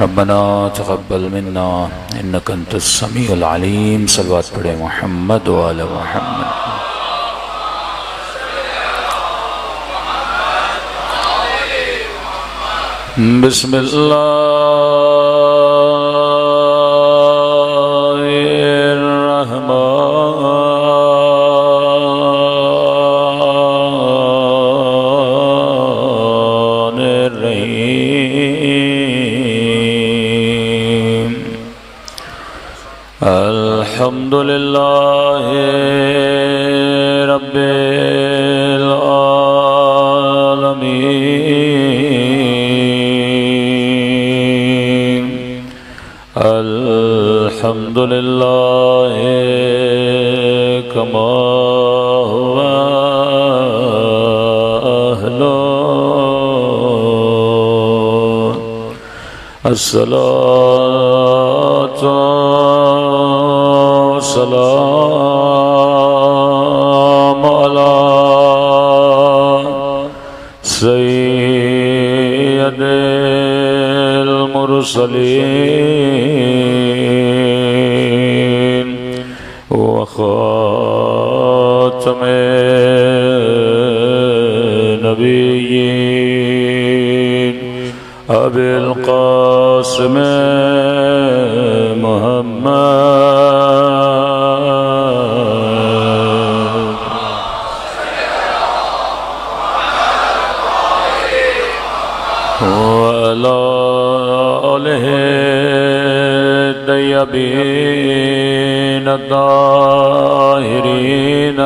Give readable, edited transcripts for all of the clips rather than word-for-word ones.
ربنا تقبل منا انك انت السميع العليم صلوات پڑھے محمد وعلى محمد. بسم اللہ الرحمن الرحیم. الحمد للہ رب العالمین. الحمد للہ کما هو اہلہ. الصلاۃ والسلام علی سید المرسلین وخاتم النبیین ابی القاسم محمد وعلى آلہ الطیبین الطاہرین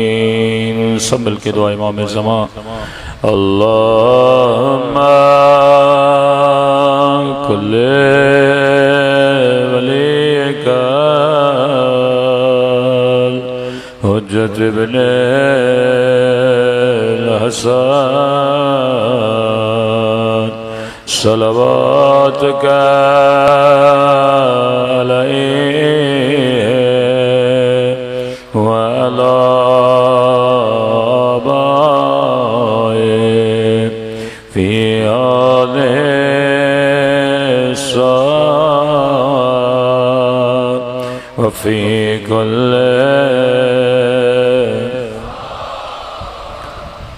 المعصومین. سب مل کے دعا امام زمان. اللہم کل ولیک حجت ابن الحسن صلواتک علیہ وعلی آبائه فی آلہ الصلاة وفی کل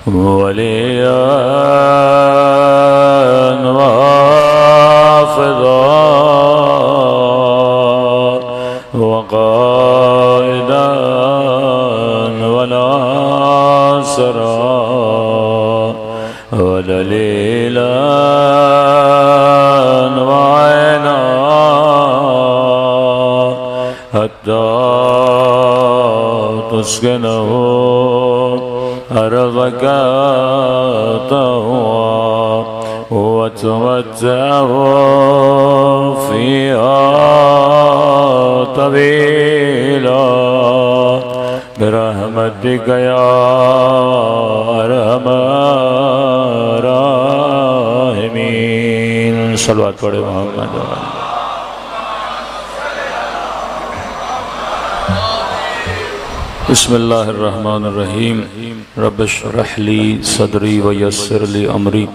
ولیاً وحافظاً وقائداً وناصراً ودليلا وعينا حتى تسكنه أرضك طوعا وتمتعه فيها طويلا برحمتك يا أرحم الراحمين. صلوات پڑھے محمد. بسم اللہ الرحمن الرحیم. رب اشرح لی صدری ویسر لی امری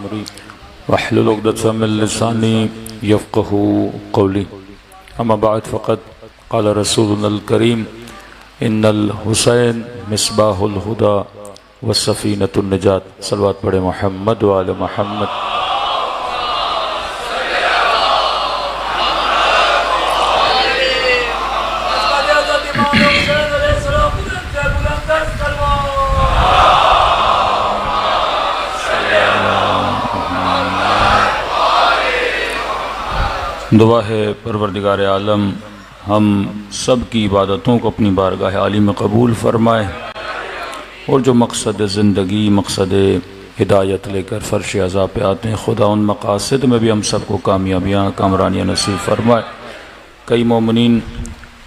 واحلل عقدۃ من لسانی یفقهوا قولی. اما بعد فقد قال رسولنا الکریم ان الحسین مصباح الہدی وسفینۃ النجات. صلوات پڑھے محمد وعلی محمد. دعا ہے پروردگار عالم ہم سب کی عبادتوں کو اپنی بارگاہ عالی میں قبول فرمائے، اور جو مقصد زندگی، مقصد ہدایت لے کر فرش عزا پہ آتے ہیں، خدا ان مقاصد میں بھی ہم سب کو کامیابیاں، کامرانیاں نصیب فرمائے. کئی مومنین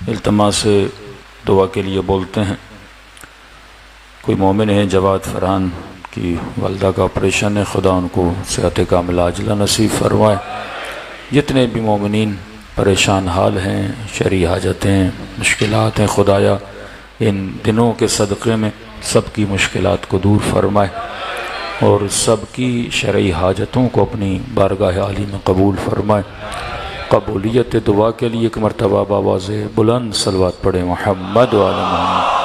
التماس دعا کے لیے بولتے ہیں. کوئی مومن ہے جواد فرحان کی والدہ کا آپریشن ہے، خدا ان کو صحت کاملہ عاجلہ نصیب فرمائے. جتنے بھی مومنین پریشان حال ہیں، شرعی حاجتیں، مشکلات ہیں، خدایا ان دنوں کے صدقے میں سب کی مشکلات کو دور فرمائے اور سب کی شرعی حاجتوں کو اپنی بارگاہ عالی میں قبول فرمائے۔ قبولیت دعا کے لیے ایک مرتبہ بآواز بلند صلوات پڑھیں محمد و آل محمد۔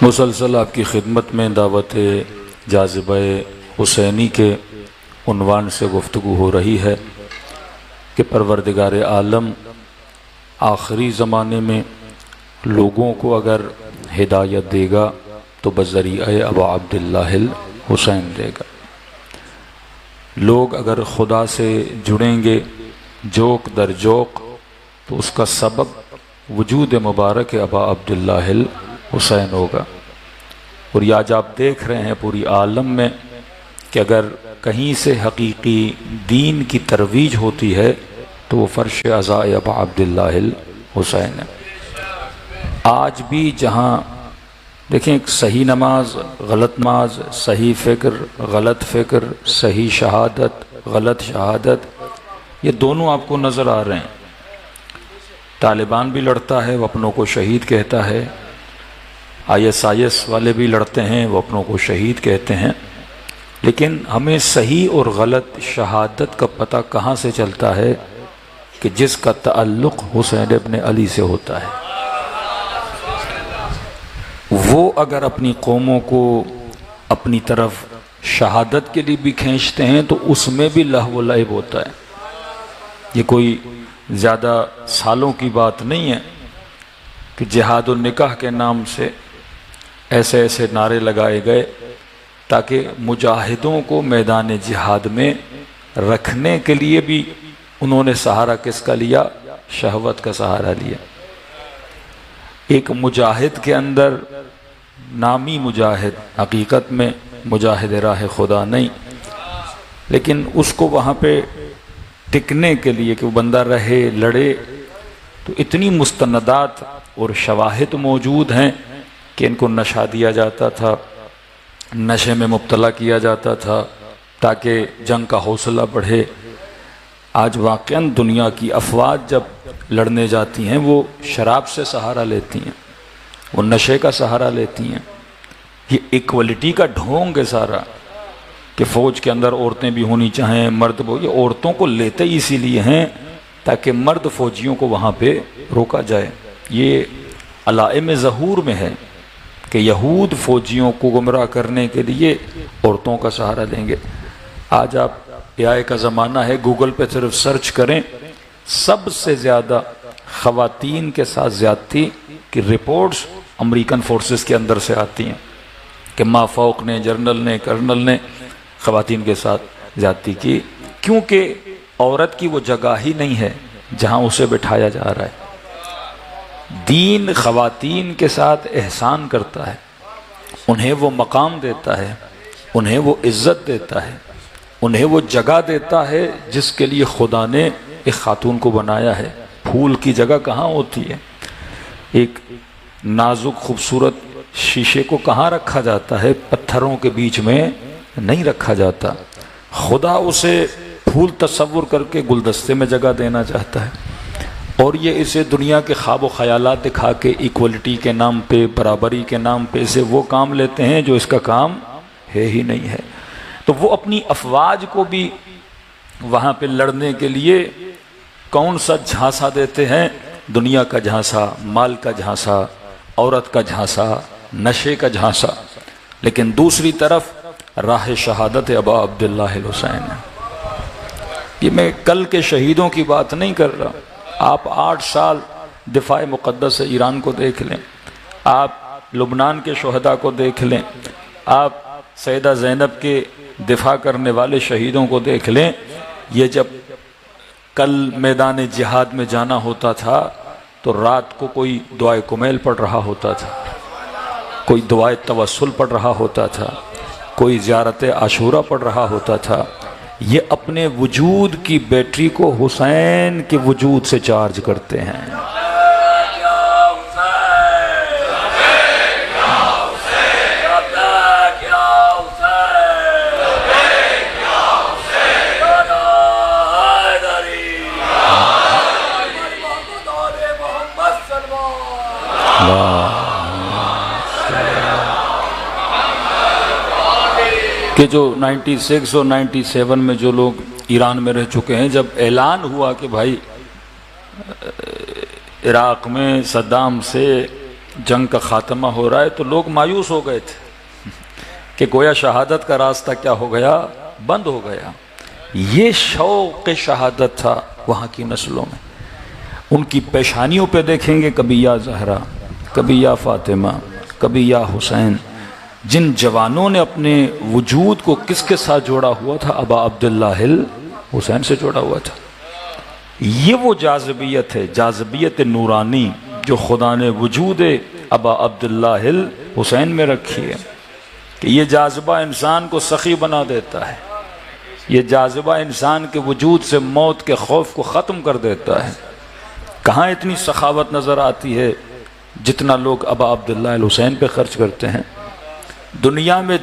مسلسل آپ کی خدمت میں دعوت جاذبہ حسینی کے عنوان سے گفتگو ہو رہی ہے کہ پروردگار عالم آخری زمانے میں لوگوں کو اگر ہدایت دے گا تو بذریعہ ابا عبداللہ الحسین دے گا۔ لوگ اگر خدا سے جڑیں گے جوک در جوک تو اس کا سبب وجود مبارک ابا عبداللہ الحسین ہوگا۔ اور یہ آج آپ دیکھ رہے ہیں پوری عالم میں کہ اگر کہیں سے حقیقی دین کی ترویج ہوتی ہے تو وہ فرش عزاء ابا عبداللہ الحسین ہے۔ آج بھی جہاں دیکھیں ایک صحیح نماز، غلط نماز، صحیح فکر، غلط فکر، صحیح شہادت، غلط شہادت، یہ دونوں آپ کو نظر آ رہے ہیں۔ طالبان بھی لڑتا ہے، وہ اپنوں کو شہید کہتا ہے، IS والے بھی لڑتے ہیں، وہ اپنوں کو شہید کہتے ہیں، لیکن ہمیں صحیح اور غلط شہادت کا پتہ کہاں سے چلتا ہے کہ جس کا تعلق حسین ابن علی سے ہوتا ہے۔ وہ اگر اپنی قوموں کو اپنی طرف شہادت کے لیے بھی کھینچتے ہیں تو اس میں بھی لہو و لعب ہوتا ہے۔ یہ کوئی زیادہ سالوں کی بات نہیں ہے کہ جہاد النکاح کے نام سے ایسے ایسے نعرے لگائے گئے تاکہ مجاہدوں کو میدان جہاد میں رکھنے کے لیے بھی انہوں نے سہارا کس کا لیا؟ شہوت کا سہارا لیا۔ ایک مجاہد کے اندر نامی مجاہد، حقیقت میں مجاہد راہ خدا نہیں، لیکن اس کو وہاں پہ ٹکنے کے لیے کہ وہ بندہ رہے لڑے، تو اتنی مستندات اور شواہد موجود ہیں کہ ان کو نشہ دیا جاتا تھا، نشے میں مبتلا کیا جاتا تھا تاکہ جنگ کا حوصلہ بڑھے۔ آج واقعاً دنیا کی افواج جب لڑنے جاتی ہیں وہ شراب سے سہارا لیتی ہیں، وہ نشے کا سہارا لیتی ہیں۔ یہ ایکوالٹی کا ڈھونگ ہے سارا کہ فوج کے اندر عورتیں بھی ہونی چاہیں، مرد بھی۔ یہ عورتوں کو لیتے ہی اسی لیے ہیں تاکہ مرد فوجیوں کو وہاں پہ روکا جائے۔ یہ علائم ظہور میں ہے کہ یہود فوجیوں کو گمراہ کرنے کے لیے عورتوں کا سہارا لیں گے۔ آج آپ AI کا زمانہ ہے، گوگل پہ صرف سرچ کریں، سب سے زیادہ خواتین کے ساتھ زیادتی کی رپورٹس امریکن فورسز کے اندر سے آتی ہیں کہ مافوق نے، جنرل نے، کرنل نے خواتین کے ساتھ زیادتی کی، کیونکہ عورت کی وہ جگہ ہی نہیں ہے جہاں اسے بٹھایا جا رہا ہے۔ دین خواتین کے ساتھ احسان کرتا ہے، انہیں وہ مقام دیتا ہے، انہیں وہ عزت دیتا ہے، انہیں وہ جگہ دیتا ہے جس کے لیے خدا نے ایک خاتون کو بنایا ہے۔ پھول کی جگہ کہاں ہوتی ہے؟ ایک نازک خوبصورت شیشے کو کہاں رکھا جاتا ہے؟ پتھروں کے بیچ میں نہیں رکھا جاتا۔ خدا اسے پھول تصور کر کے گلدستے میں جگہ دینا چاہتا ہے، اور یہ اسے دنیا کے خواب و خیالات دکھا کے ایکوالٹی کے نام پہ، برابری کے نام پہ اسے وہ کام لیتے ہیں جو اس کا کام ہے ہی نہیں ہے۔ تو وہ اپنی افواج کو بھی وہاں پہ لڑنے کے لیے کون سا جھانسا دیتے ہیں؟ دنیا کا جھانسا، مال کا جھانسا، عورت کا جھانسا، نشے کا جھانسا۔ لیکن دوسری طرف راہ شہادت ابا عبداللہ الحسین ہے۔ یہ میں کل کے شہیدوں کی بات نہیں کر رہا، آپ 8 سال دفاع مقدس ایران کو دیکھ لیں، آپ لبنان کے شہداء کو دیکھ لیں، آپ سیدہ زینب کے دفاع کرنے والے شہیدوں کو دیکھ لیں۔ یہ جب کل میدان جہاد میں جانا ہوتا تھا تو رات کو کوئی دعائے کمیل پڑھ رہا ہوتا تھا، کوئی دعائے توسل پڑھ رہا ہوتا تھا، کوئی زیارت عاشورہ پڑھ رہا ہوتا تھا۔ یہ اپنے وجود کی بیٹری کو حسین کے وجود سے چارج کرتے ہیں۔ کہ جو 96 اور 97 میں جو لوگ ایران میں رہ چکے ہیں، جب اعلان ہوا کہ بھائی عراق میں صدام سے جنگ کا خاتمہ ہو رہا ہے، تو لوگ مایوس ہو گئے تھے کہ گویا شہادت کا راستہ کیا ہو گیا، بند ہو گیا۔ یہ شوق شہادت تھا وہاں کی نسلوں میں۔ ان کی پیشانیوں پہ دیکھیں گے، کبھی یا زہرا، کبھی یا فاطمہ، کبھی یا حسین۔ جن جوانوں نے اپنے وجود کو کس کے ساتھ جوڑا ہوا تھا؟ ابا عبداللہ حسین سے جوڑا ہوا تھا۔ یہ وہ جاذبیت ہے، جاذبیت نورانی، جو خدا نے وجود ابا عبداللہ حسین میں رکھی ہے، کہ یہ جاذبہ انسان کو سخی بنا دیتا ہے، یہ جاذبہ انسان کے وجود سے موت کے خوف کو ختم کر دیتا ہے۔ کہاں اتنی سخاوت نظر آتی ہے جتنا لوگ ابا عبداللہ حسین پہ خرچ کرتے ہیں دنیا میں۔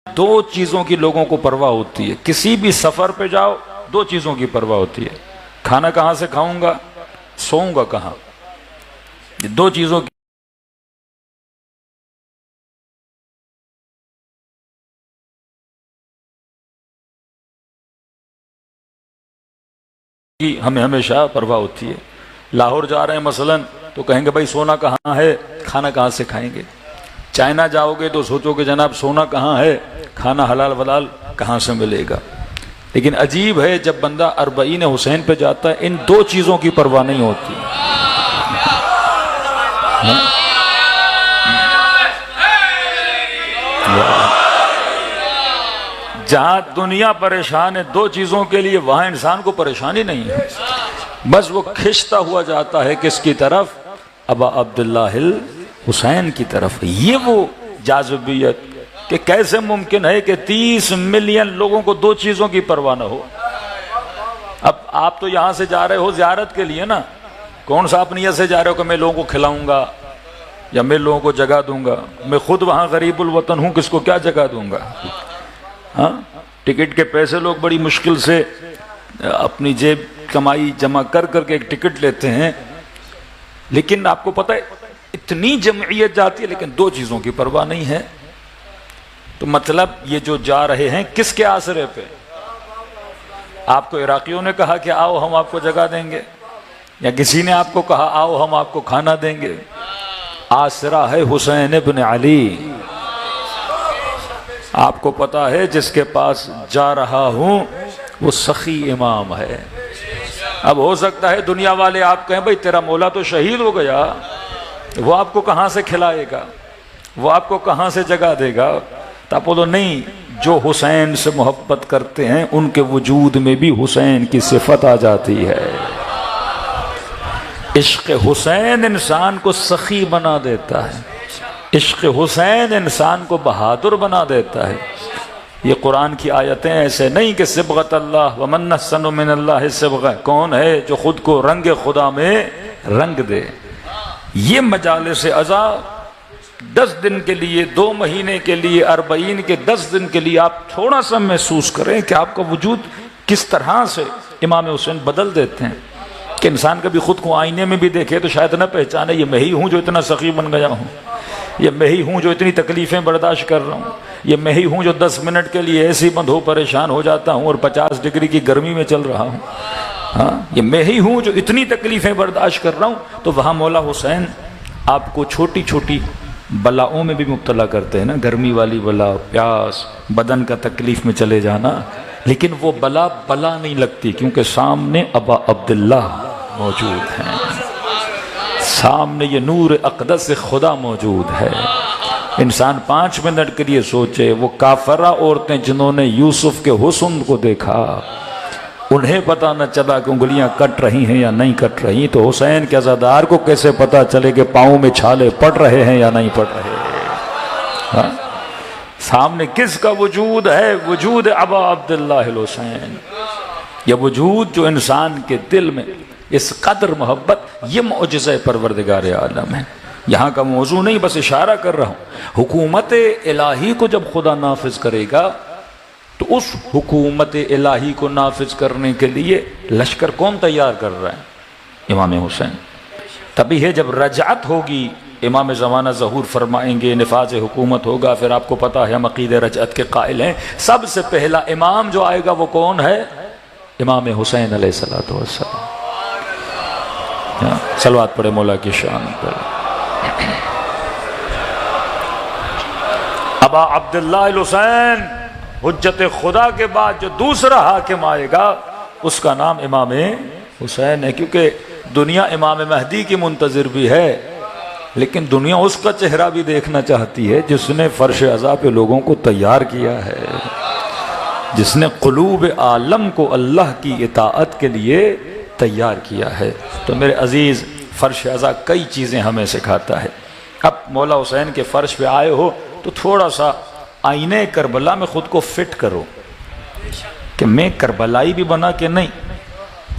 دو چیزوں کی لوگوں کو پرواہ ہوتی ہے، کسی بھی سفر پہ جاؤ دو چیزوں کی پرواہ ہوتی ہے، کھانا کہاں سے کھاؤں گا، سوؤں گا کہاں۔ یہ دو چیزوں کی ہمیں ہمیشہ پرواہ ہوتی ہے۔ لاہور جا رہے ہیں مثلا تو کہیں گے بھائی سونا کہاں ہے، کھانا کہاں سے کھائیں گے۔ چائنا جاؤ گے تو سوچو کہ جناب سونا کہاں ہے، کھانا حلال ولال کہاں سے ملے گا۔ لیکن عجیب ہے جب بندہ اربعین حسین پہ جاتا ہے ان دو چیزوں کی پرواہ نہیں ہوتی۔ جہاں دنیا پریشان ہے دو چیزوں کے لیے، وہاں انسان کو پریشانی نہیں ہے، بس وہ کھنچتا ہوا جاتا ہے کس کی طرف؟ ابا عبداللہ حسین کی طرف۔ یہ وہ جاذبیت کہ کیسے ممکن ہے کہ 30 ملین لوگوں کو دو چیزوں کی پرواہ نہ ہو۔ اب آپ تو یہاں سے جا رہے ہو زیارت کے لیے نا، کون سا آپ نیت سے جا رہے ہو کہ میں لوگوں کو کھلاؤں گا یا میں لوگوں کو جگہ دوں گا؟ میں خود وہاں غریب الوطن ہوں، کس کو کیا جگہ دوں گا؟ ہاں، ٹکٹ کے پیسے لوگ بڑی مشکل سے اپنی جیب کمائی جمع کر کر کے ایک ٹکٹ لیتے ہیں، لیکن آپ کو پتہ ہے اتنی جمعیت جاتی ہے لیکن دو چیزوں کی پرواہ نہیں ہے۔ تو مطلب یہ جو جا رہے ہیں کس کے آسرے پہ؟ آپ کو عراقیوں نے کہا کہ آؤ ہم آپ کو جگہ دیں گے، یا کسی نے آپ کو کہا آؤ ہم آپ کو کھانا دیں گے؟ آسرا ہے حسین ابن علی۔ آپ کو پتا ہے جس کے پاس جا رہا ہوں وہ سخی امام ہے۔ اب ہو سکتا ہے دنیا والے آپ کہیں بھئی تیرا مولا تو شہید ہو گیا، وہ آپ کو کہاں سے کھلائے گا، وہ آپ کو کہاں سے جگہ دے گا؟ تو آپ بولو نہیں، جو حسین سے محبت کرتے ہیں ان کے وجود میں بھی حسین کی صفت آ جاتی ہے۔ عشق حسین انسان کو سخی بنا دیتا ہے، عشق حسین انسان کو بہادر بنا دیتا ہے۔ یہ قرآن کی آیتیں ایسے نہیں کہ صبغت اللہ ومن احسن من اللہ صبغہ، کون ہے جو خود کو رنگ خدا میں رنگ دے؟ یہ مجالس عزا 10 دن کے لیے، 2 مہینے کے لیے، 40 کے 10 دن کے لیے آپ تھوڑا سا محسوس کریں کہ آپ کا وجود کس طرح سے امام حسین بدل دیتے ہیں، کہ انسان کبھی خود کو آئینے میں بھی دیکھے تو شاید نہ پہچانے یہ میں ہی ہوں جو اتنا سخی بن گیا ہوں، یہ میں ہی ہوں جو اتنی تکلیفیں برداشت کر رہا ہوں، یہ میں ہی ہوں جو 10 منٹ کے لیے ایسی بند ہو پریشان ہو جاتا ہوں اور 50 ڈگری کی گرمی میں چل رہا ہوں، ہاں یہ میں ہی ہوں جو اتنی تکلیفیں برداشت کر رہا ہوں۔ تو وہاں مولا حسین آپ کو چھوٹی چھوٹی بلاؤں میں بھی مبتلا کرتے ہیں نا، گرمی والی بلا، پیاس، بدن کا تکلیف میں چلے جانا، لیکن وہ بلا نہیں لگتی کیونکہ سامنے ابا عبداللہ موجود ہیں، سامنے یہ نور اقدس خدا موجود ہے۔ انسان 5 منٹ کے لیے سوچے، وہ کافرہ عورتیں جنہوں نے یوسف کے حسن کو دیکھا انہیں پتہ نہ چلا کہ انگلیاں کٹ رہی ہیں یا نہیں کٹ رہی، تو حسین کے عزادار کو کیسے پتہ چلے کہ پاؤں میں چھالے پڑ رہے ہیں یا نہیں پڑ رہے؟ ہاں؟ سامنے کس کا وجود ہے؟ وجود ابا عبداللہ حسین۔ یہ وجود جو انسان کے دل میں، اس قدر محبت، یہ معجزہ پروردگار عالم ہے۔ یہاں کا موضوع نہیں، بس اشارہ کر رہا ہوں۔ حکومت الہی کو جب خدا نافذ کرے گا تو اس حکومت الہی کو نافذ کرنے کے لیے لشکر کون تیار کر رہا ہے؟ امام حسین۔ تبھی ہے جب رجعت ہوگی، امام زمانہ ظہور فرمائیں گے، نفاذ حکومت ہوگا، پھر آپ کو پتہ ہے ہم عقید رجعت کے قائل ہیں۔ سب سے پہلا امام جو آئے گا وہ کون ہے؟ امام حسین علیہ السلام۔ صلوات پڑھے مولا کی شان پر۔ ابا عبداللہ الحسین، حجت خدا کے بعد جو دوسرا حاکم آئے گا اس کا نام امام حسین ہے، کیونکہ دنیا امام مہدی کی منتظر بھی ہے، لیکن دنیا اس کا چہرہ بھی دیکھنا چاہتی ہے جس نے فرش عزا پہ لوگوں کو تیار کیا ہے، جس نے قلوب عالم کو اللہ کی اطاعت کے لیے تیار کیا ہے۔ تو میرے عزیز، فرش عزا کئی چیزیں ہمیں سکھاتا ہے۔ اب مولا حسین کے فرش پہ آئے ہو تو تھوڑا سا آئینے کربلا میں خود کو فٹ کرو کہ میں کربلائی بھی بنا کہ نہیں۔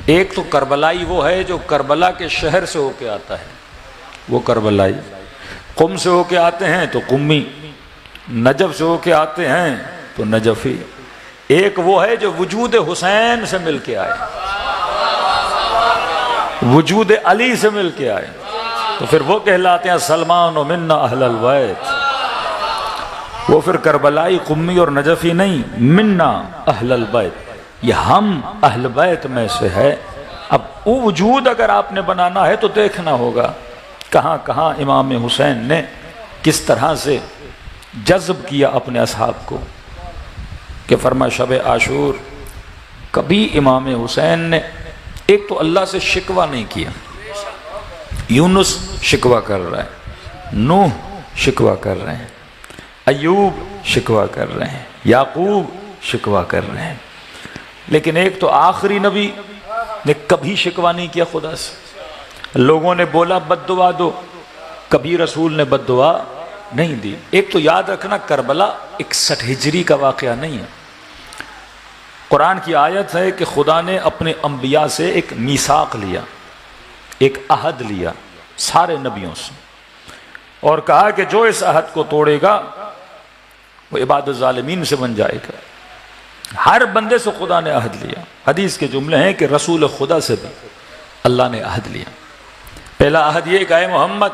ایک تو کربلائی وہ ہے جو کربلا کے شہر سے ہو کے آتا ہے، وہ کربلائی۔ قم سے ہو کے آتے ہیں تو قمی، نجف سے ہو کے آتے ہیں تو نجفی۔ ایک وہ ہے جو وجود حسین سے مل کے آئے، وجود علی سے مل کے آئے، تو پھر وہ کہلاتے ہیں سلمان و منا اہل البیت۔ وہ پھر کربلائی، قمی اور نجفی نہیں، منا اہل البیت، یہ ہم اہل بیت میں سے ہے۔ اب وہ وجود اگر آپ نے بنانا ہے تو دیکھنا ہوگا کہاں کہاں امام حسین نے کس طرح سے جذب کیا اپنے اصحاب کو، کہ فرما شب عاشور کبھی امام حسین نے ایک تو اللہ سے شکوہ نہیں کیا۔ یونس شکوہ کر رہا ہے، نوح شکوہ کر رہے ہیں، ایوب شکوہ کر رہے ہیں، یعقوب شکوہ کر رہے ہیں، لیکن ایک تو آخری نبی نے کبھی شکوہ نہیں کیا خدا سے۔ لوگوں نے بولا بد دعا دو، کبھی رسول نے بد دعا نہیں دی۔ ایک تو یاد رکھنا کربلا 61 ہجری کا واقعہ نہیں ہے، قرآن کی آیت ہے کہ خدا نے اپنے انبیاء سے ایک میثاق لیا، ایک عہد لیا سارے نبیوں سے، اور کہا کہ جو اس عہد کو توڑے گا وہ عباد الظالمین سے بن جائے گا۔ ہر بندے سے خدا نے عہد لیا۔ حدیث کے جملے ہیں کہ رسول خدا سے بھی اللہ نے عہد لیا۔ پہلا عہد یہ کہ اے محمد،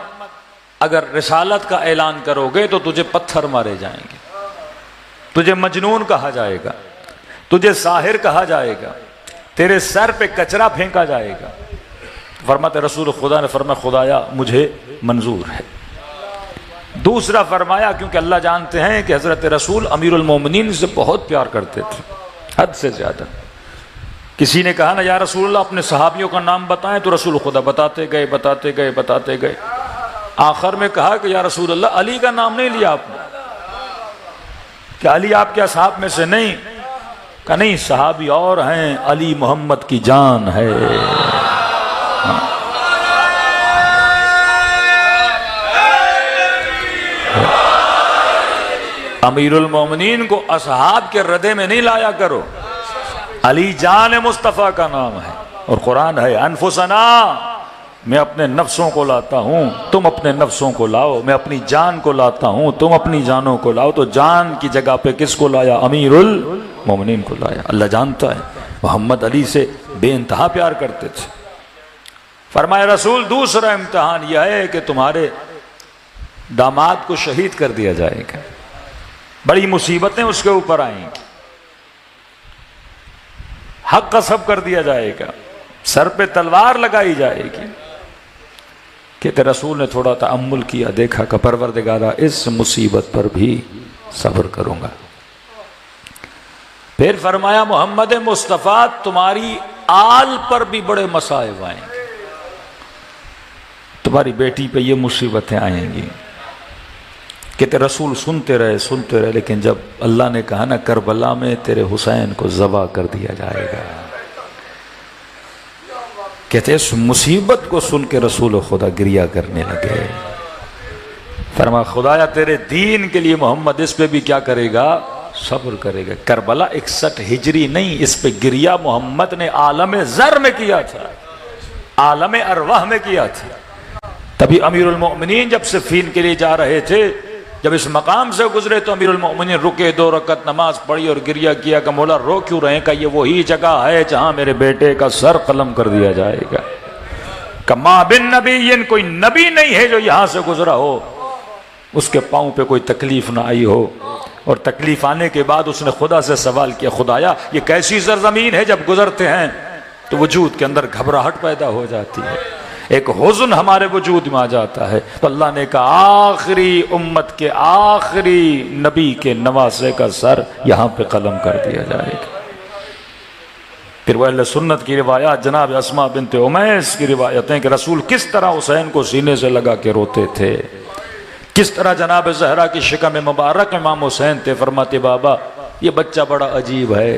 اگر رسالت کا اعلان کرو گے تو تجھے پتھر مارے جائیں گے، تجھے مجنون کہا جائے گا، تجھے ساحر کہا جائے گا، تیرے سر پہ کچرا پھینکا جائے گا۔ فرماتے رسول خدا نے فرمایا خدایا مجھے منظور ہے۔ دوسرا فرمایا کیونکہ اللہ جانتے ہیں کہ حضرت رسول امیر المومنین سے بہت پیار کرتے تھے، حد سے زیادہ۔ کسی نے کہا نا یا رسول اللہ اپنے صحابیوں کا نام بتائیں، تو رسول خدا بتاتے گئے۔ آخر میں کہا کہ یا رسول اللہ علی کا نام نہیں لیا آپ نے، کہ علی آپ کے اصحاب میں سے نہیں؟ کہا نہیں، صحابی اور ہیں، علی محمد کی جان ہے۔ امیر المومنین کو اصحاب کے ردے میں نہیں لایا کرو، علی جان مصطفیٰ کا نام ہے، اور قرآن ہے انفسنا، میں اپنے نفسوں کو لاتا ہوں تم اپنے نفسوں کو لاؤ، میں اپنی جان کو لاتا ہوں تم اپنی جانوں کو لاؤ۔ تو جان کی جگہ پہ کس کو لایا؟ امیر المومنین کو لایا۔ اللہ جانتا ہے محمد علی سے بے انتہا پیار کرتے تھے۔ فرمایا رسول دوسرا امتحان یہ ہے کہ تمہارے داماد کو شہید کر دیا جائے گا، بڑی مصیبتیں اس کے اوپر آئیں گی، حق غصب کر دیا جائے گا، سر پہ تلوار لگائی جائے گی۔ کہتے رسول نے تھوڑا تأمل کیا، دیکھا کہ پروردگارا اس مصیبت پر بھی صبر کروں گا۔ پھر فرمایا محمد مصطفیٰ تمہاری آل پر بھی بڑے مصائب آئیں گے، تمہاری بیٹی پہ یہ مصیبتیں آئیں گی۔ کہتے رسول سنتے رہے، لیکن جب اللہ نے کہا نا کربلا میں تیرے حسین کو ذبح کر دیا جائے گا، کہتے اس مصیبت کو سن کے رسول خدا گریہ کرنے لگے۔ فرما خدایا تیرے دین کے لیے محمد اس پہ بھی کیا کرے گا؟ صبر کرے گا۔ کربلا 61 ہجری نہیں، اس پہ گریہ محمد نے عالم زر میں کیا تھا، عالم ارواح میں کیا تھا۔ تبھی امیر المؤمنین جب صفین کے لیے جا رہے تھے، جب اس مقام سے گزرے تو امیر المؤمنین رکے، 2 رکعت نماز پڑھی اور گریہ کیا کہ مولا رو کیوں رہے ہیں، کہ یہ وہی جگہ ہے جہاں میرے بیٹے کا سر قلم کر دیا جائے گا۔ کہ ما بن نبی، کوئی نبی نہیں ہے جو یہاں سے گزرا ہو اس کے پاؤں پہ کوئی تکلیف نہ آئی ہو۔ اور تکلیف آنے کے بعد اس نے خدا سے سوال کیا، خدایا یہ کیسی سرزمین ہے، جب گزرتے ہیں تو وجود کے اندر گھبراہٹ پیدا ہو جاتی ہے، ایک حزن ہمارے وجود میں آ جاتا ہے۔ تو اللہ نے کہا آخری امت کے آخری نبی کے نواسے کا سر یہاں پہ قلم کر دیا جائے گا۔ پھر وہ اہل سنت کی روایات، جناب اسماء بنت امیس کی روایتیں کہ رسول کس طرح حسین کو سینے سے لگا کے روتے تھے، کس طرح جناب زہرا کی شکم مبارک امام حسین تھے۔ فرماتے بابا یہ بچہ بڑا عجیب ہے،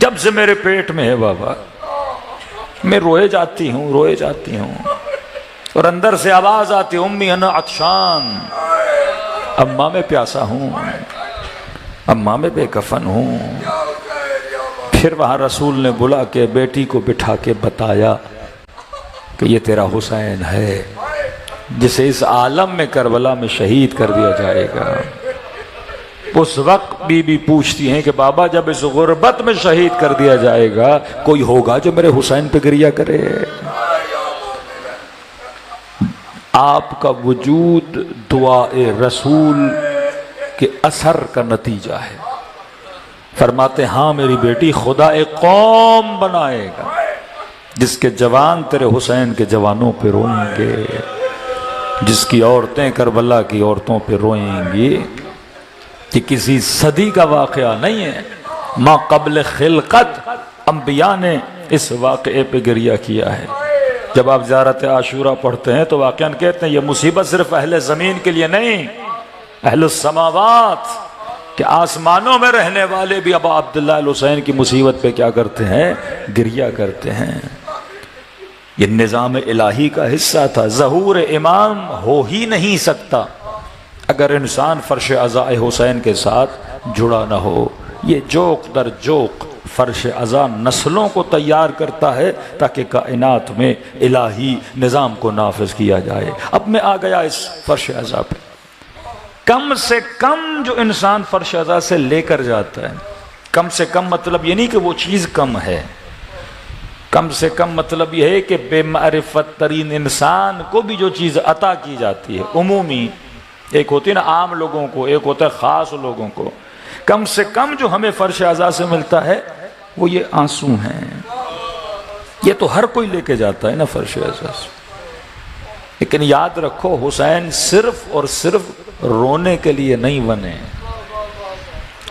جب سے میرے پیٹ میں ہے بابا میں روئے جاتی ہوں اور اندر سے آواز آتی، امی انا عطشان، اماں میں پیاسا ہوں، اماں میں بے کفن ہوں۔ پھر وہاں رسول نے بلا کے بیٹی کو بٹھا کے بتایا کہ یہ تیرا حسین ہے جسے اس عالم میں کربلا میں شہید کر دیا جائے گا۔ اس وقت بی بی پوچھتی ہیں کہ بابا جب اس غربت میں شہید کر دیا جائے گا کوئی ہوگا جو میرے حسین پہ گریہ کرے؟ آپ کا وجود دعائے رسول کے اثر کا نتیجہ ہے۔ فرماتے ہاں میری بیٹی، خدا ایک قوم بنائے گا جس کے جوان تیرے حسین کے جوانوں پہ روئیں گے، جس کی عورتیں کربلا کی عورتوں پہ روئیں گی۔ کہ کسی صدی کا واقعہ نہیں ہے، ما قبل خلقت انبیاء نے اس واقعے پہ گریہ کیا ہے۔ جب آپ زیارت عاشورہ پڑھتے ہیں تو واقعاً کہتے ہیں یہ مصیبت صرف اہل زمین کے لیے نہیں، اہل السماوات کہ آسمانوں میں رہنے والے بھی ابا عبداللہ الحسین کی مصیبت پہ کیا کرتے ہیں؟ گریہ کرتے ہیں۔ یہ نظام الہی کا حصہ تھا۔ ظہور امام ہو ہی نہیں سکتا اگر انسان فرش عزا حسین کے ساتھ جڑا نہ ہو۔ یہ جوق در جوق فرش عزا نسلوں کو تیار کرتا ہے تاکہ کائنات میں الہی نظام کو نافذ کیا جائے۔ اب میں آ گیا اس فرش عزا پہ۔ کم سے کم جو انسان فرش عزا سے لے کر جاتا ہے، کم سے کم مطلب یہ نہیں کہ وہ چیز کم ہے، کم سے کم مطلب یہ ہے کہ بے معرفت ترین انسان کو بھی جو چیز عطا کی جاتی ہے، عمومی، ایک ہوتی ہے نا عام لوگوں کو، ایک ہوتا ہے خاص لوگوں کو، کم سے کم جو ہمیں فرش عزا سے ملتا ہے وہ یہ آنسو ہیں۔ یہ تو ہر کوئی لے کے جاتا ہے نا فرش عزا سے، لیکن یاد رکھو حسین صرف اور صرف رونے کے لیے نہیں بنے،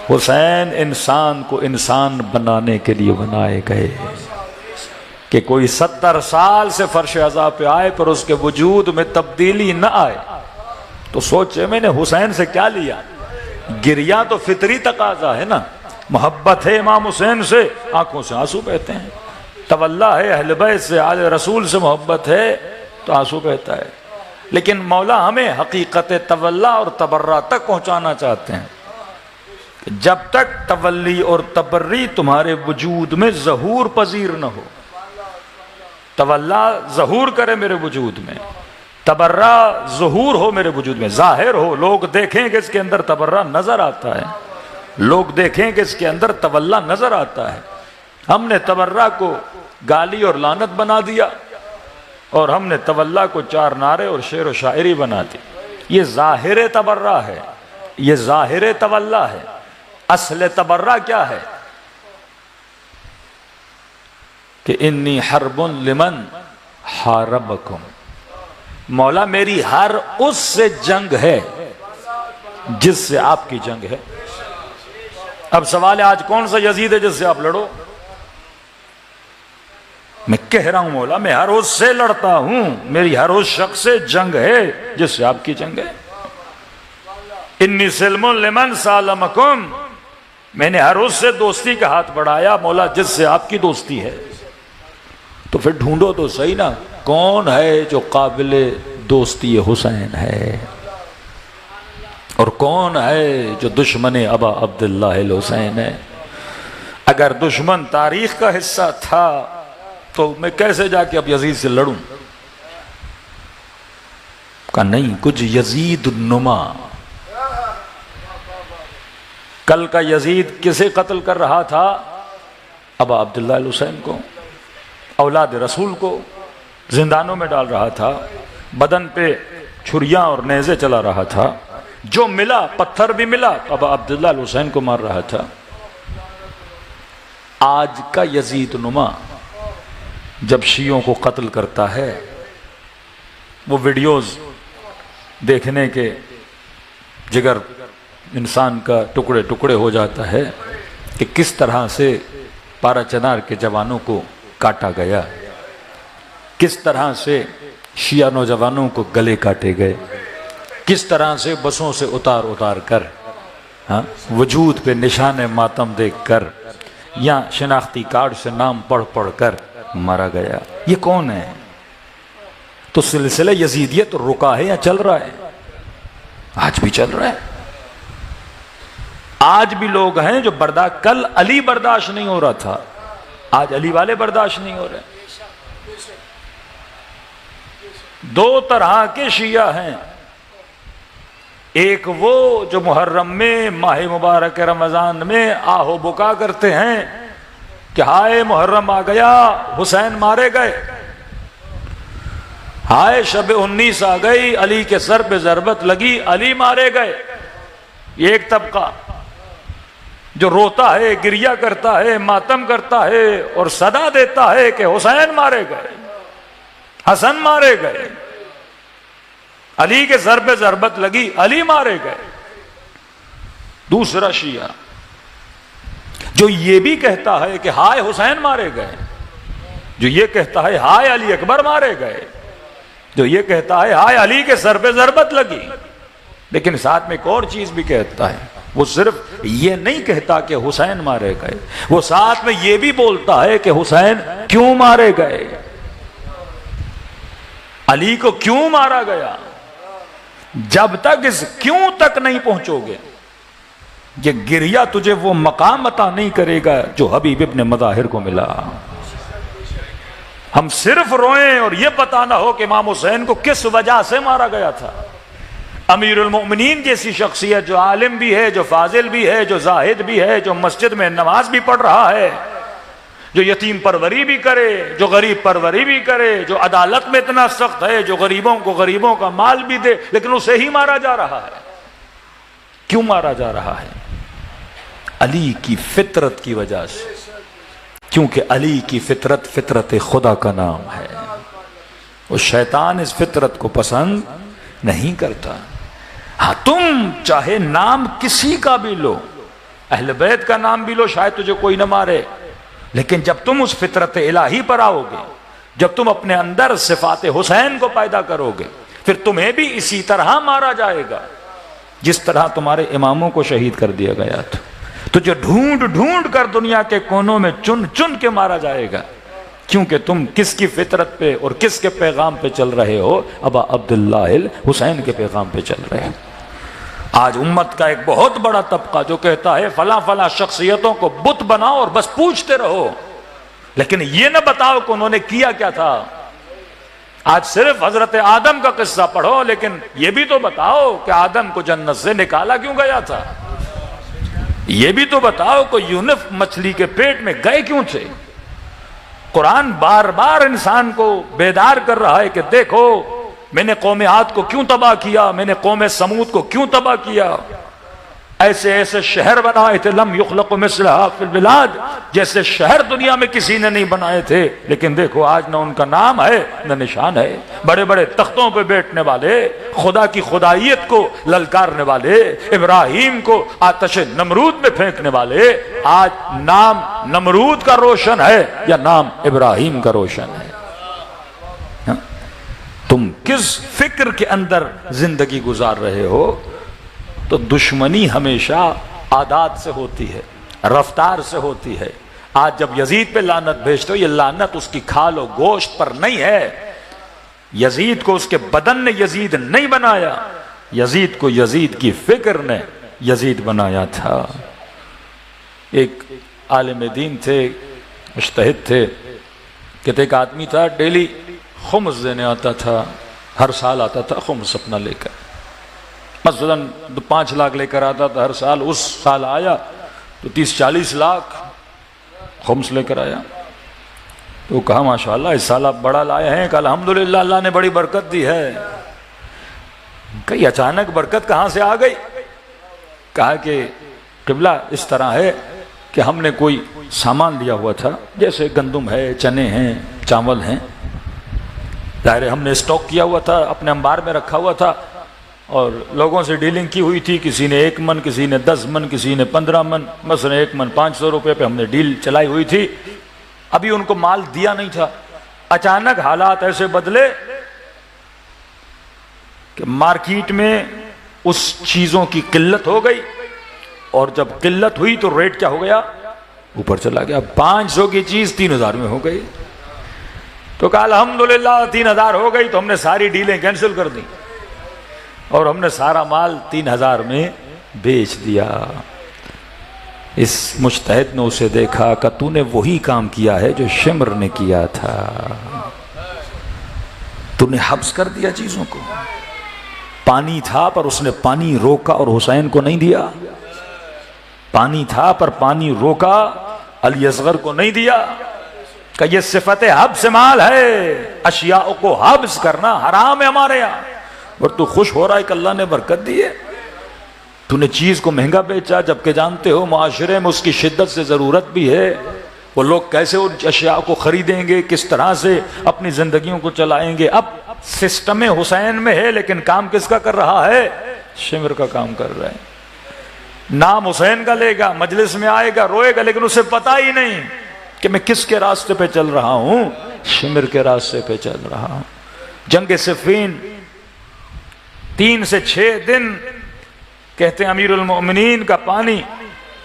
حسین انسان کو انسان بنانے کے لیے بنائے گئے۔ کہ کوئی 70 سال سے فرش عزا پہ آئے پر اس کے وجود میں تبدیلی نہ آئے تو سوچے میں نے حسین سے کیا لیا؟ گریہ تو فطری تقاضا ہے نا، محبت ہے امام حسین سے، آنکھوں سے آنسو بہتے ہیں، تولا ہے اہل بیت سے، آل رسول سے محبت ہے تو آنسو بہتا ہے۔ لیکن مولا ہمیں حقیقت تولا اور تبرہ تک پہنچانا چاہتے ہیں کہ جب تک تولی اور تبری تمہارے وجود میں ظہور پذیر نہ ہو، تولا ظہور کرے میرے وجود میں، تبرہ ظہور ہو میرے وجود میں، ظاہر ہو، لوگ دیکھیں کہ اس کے اندر تبرہ نظر آتا ہے، لوگ دیکھیں کہ اس کے اندر تولا نظر آتا ہے۔ ہم نے تبرہ کو گالی اور لعنت بنا دیا اور ہم نے تولا کو 4 نعرے اور شعر و شاعری بنا دی۔ یہ ظاہر تبرہ ہے، یہ ظاہر تولا ہے۔ اصل تبرہ کیا ہے؟ کہ انی حرب لمن حاربکم، مولا میری ہر اس سے جنگ ہے جس سے آپ کی جنگ ہے۔ اب سوال ہے آج کون سا یزید ہے جس سے آپ لڑو؟ میں کہہ رہا ہوں مولا میں ہر اس سے لڑتا ہوں، میری ہر اس شخص سے جنگ ہے جس سے آپ کی جنگ ہے۔ انی سلم لمن سالمکم، میں نے ہر اس سے دوستی کا ہاتھ بڑھایا مولا جس سے آپ کی دوستی ہے۔ تو پھر ڈھونڈو تو صحیح نا کون ہے جو قابل دوستی حسین ہے اور کون ہے جو دشمن ابا عبداللہ الحسین ہے۔ اگر دشمن تاریخ کا حصہ تھا تو میں کیسے جا کے اب یزید سے لڑوں؟ کہا نہیں، کچھ یزید نما. کل کا یزید کسے قتل کر رہا تھا؟ ابا عبداللہ الحسین کو، اولاد رسول کو زندانوں میں ڈال رہا تھا، بدن پہ چھریاں اور نیزے چلا رہا تھا، جو ملا پتھر بھی ملا ابا عبداللہ الحسین کو مار رہا تھا. آج کا یزید نما جب شیعوں کو قتل کرتا ہے، وہ ویڈیوز دیکھنے کے جگر انسان کا ٹکڑے ٹکڑے ہو جاتا ہے کہ کس طرح سے پارا چنار کے جوانوں کو کاٹا گیا، کس طرح سے شیعہ نوجوانوں کو گلے کاٹے گئے، کس طرح سے بسوں سے اتار اتار کر وجود پہ نشان ماتم دیکھ کر یا شناختی کارڈ سے نام پڑھ پڑھ کر مارا گیا. یہ کون ہے؟ تو سلسلہ یزیدیت رکا ہے یا چل رہا ہے؟ آج بھی چل رہا ہے. آج بھی لوگ ہیں جو کل علی برداشت نہیں ہو رہا تھا، آج علی والے برداشت نہیں ہو رہے. دو طرح کے شیعہ ہیں، ایک وہ جو محرم میں ماہ مبارک رمضان میں آہو بکا کرتے ہیں کہ ہائے محرم آ گیا، حسین مارے گئے، ہائے شب 19 آ گئی، علی کے سر پہ ضربت لگی، علی مارے گئے. یہ ایک طبقہ جو روتا ہے، گریہ کرتا ہے، ماتم کرتا ہے اور صدا دیتا ہے کہ حسین مارے گئے، حسن مارے گئے، علی کے سر پہ ضربت لگی، علی مارے گئے. دوسرا شیعہ جو یہ بھی کہتا ہے کہ ہائے حسین مارے گئے، جو یہ کہتا ہے ہائے علی اکبر مارے گئے، جو یہ کہتا ہے ہائے علی کے سر پہ ضربت لگی، لیکن ساتھ میں ایک اور چیز بھی کہتا ہے. وہ صرف یہ نہیں کہتا کہ حسین مارے گئے، وہ ساتھ میں یہ بھی بولتا ہے کہ حسین کیوں مارے گئے، علی کو کیوں مارا گیا. جب تک اس کیوں تک نہیں پہنچو گے، یہ گریہ تجھے وہ مقام عطا نہیں کرے گا جو حبیب ابن مظاہر کو ملا. ہم صرف روئیں اور یہ پتہ نہ ہو کہ امام حسین کو کس وجہ سے مارا گیا تھا. امیر المؤمنین جیسی شخصیت جو عالم بھی ہے، جو فاضل بھی ہے، جو زاہد بھی ہے، جو مسجد میں نماز بھی پڑھ رہا ہے، جو یتیم پروری بھی کرے، جو غریب پروری بھی کرے، جو عدالت میں اتنا سخت ہے، جو غریبوں کا مال بھی دے، لیکن اسے ہی مارا جا رہا ہے. کیوں مارا جا رہا ہے؟ علی کی فطرت کی وجہ سے، کیونکہ علی کی فطرت فطرت خدا کا نام ہے. وہ شیطان اس فطرت کو پسند نہیں کرتا. ہاں تم چاہے نام کسی کا بھی لو، اہل بیت کا نام بھی لو، شاید تجھے کوئی نہ مارے، لیکن جب تم اس فطرت الہی پر آؤ گے، جب تم اپنے اندر صفات حسین کو پیدا کرو گے، پھر تمہیں بھی اسی طرح مارا جائے گا جس طرح تمہارے اماموں کو شہید کر دیا گیا تھا. تجھے ڈھونڈ ڈھونڈ کر دنیا کے کونوں میں چن چن کے مارا جائے گا، کیونکہ تم کس کی فطرت پہ اور کس کے پیغام پہ چل رہے ہو؟ ابا عبداللہ الحسین کے پیغام پہ چل رہے ہو. آج امت کا ایک بہت بڑا طبقہ جو کہتا ہے فلاں فلاں شخصیتوں کو بت بناؤ اور بس پوچھتے رہو، لیکن یہ نہ بتاؤ کہ انہوں نے کیا کیا تھا. آج صرف حضرت آدم کا قصہ پڑھو، لیکن یہ بھی تو بتاؤ کہ آدم کو جنت سے نکالا کیوں گیا تھا. یہ بھی تو بتاؤ کہ یونس مچھلی کے پیٹ میں گئے کیوں تھے. قرآن بار بار انسان کو بیدار کر رہا ہے کہ دیکھو میں نے قوم عاد کو کیوں تباہ کیا، میں نے قوم سمود کو کیوں تباہ کیا. ایسے ایسے شہر بنائے تھے لم یخلق مثلھا فی البلاد، جیسے شہر دنیا میں کسی نے نہیں بنائے تھے، لیکن دیکھو آج نہ ان کا نام ہے نہ نشان ہے. بڑے بڑے تختوں پہ بیٹھنے والے، خدا کی خدائیت کو للکارنے والے، ابراہیم کو آتش نمرود میں پھینکنے والے، آج نام نمرود کا روشن ہے یا نام ابراہیم کا روشن ہے. تم کس فکر کے اندر زندگی گزار رہے ہو؟ تو دشمنی ہمیشہ عادات سے ہوتی ہے، رفتار سے ہوتی ہے. آج جب یزید پہ لعنت بھیجتے ہو، یہ لعنت اس کی کھال و گوشت پر نہیں ہے. یزید کو اس کے بدن نے یزید نہیں بنایا، یزید کو یزید کی فکر نے یزید بنایا تھا. ایک عالم دین تھے، مجتہد تھے، کہتے ایک آدمی تھا ڈیلی خمس دینے آتا تھا، ہر سال آتا تھا خمس اپنا لے کر، مثلاً 5 لاکھ لے کر آتا تھا ہر سال، اس سال آیا تو 30-40 لاکھ خمس لے کر آیا۔ تو کہا ماشاءاللہ اس سال آپ بڑا لائے ہیں، کہ الحمدللہ اللہ نے بڑی برکت دی ہے۔ کہیں اچانک برکت کہاں سے آ گئی؟ کہا کہ قبلہ اس طرح ہے کہ ہم نے کوئی سامان لیا ہوا تھا، جیسے گندم ہے، چنے ہیں، چاول ہیں، ظاہر ہم نے اسٹاک کیا ہوا تھا، اپنے انبار میں رکھا ہوا تھا، اور لوگوں سے ڈیلنگ کی ہوئی تھی، کسی نے 1 من، کسی نے 10 من، کسی نے 15 من، مثلا 1 من 500 روپے پہ ہم نے ڈیل چلائی ہوئی تھی۔ ابھی ان کو مال دیا نہیں تھا، اچانک حالات ایسے بدلے کہ مارکیٹ میں اس چیزوں کی قلت ہو گئی، اور جب قلت ہوئی تو ریٹ کیا ہو گیا؟ اوپر چلا گیا۔ 500 کی چیز 3000 میں ہو گئی۔ تو کہا الحمدللہ 3000 ہو گئی، تو ہم نے ساری ڈیلیں کینسل کر دیں اور ہم نے سارا مال 3000 میں بیچ دیا۔ اس مجتہد نے اسے دیکھا کہ تو نے وہی کام کیا ہے جو شمر نے کیا تھا، تو نے حبس کر دیا چیزوں کو۔ پانی تھا پر اس نے پانی روکا اور حسین کو نہیں دیا، پانی تھا پر پانی روکا، علی اصغر کو نہیں دیا، کہ یہ صفت حبس مال ہے، اشیاء کو حبس کرنا حرام ہے ہمارے یہاں، اور تو خوش ہو رہا ہے کہ اللہ نے برکت دی ہے۔ تو نے چیز کو مہنگا بیچا، جبکہ جانتے ہو معاشرے میں اس کی شدت سے ضرورت بھی ہے، وہ لوگ کیسے ان اشیاء کو خریدیں گے، کس طرح سے اپنی زندگیوں کو چلائیں گے۔ اب سسٹم حسین میں ہے، لیکن کام کس کا کر رہا ہے؟ شمر کا کام کر رہا ہے۔ نام حسین کا لے گا، مجلس میں آئے گا، روئے گا، لیکن اسے پتا ہی نہیں کہ میں کس کے راستے پہ چل رہا ہوں، شمر کے راستے پہ چل رہا ہوں۔ جنگ صفین 3 سے 6 دن کہتے ہیں امیر المؤمنین کا پانی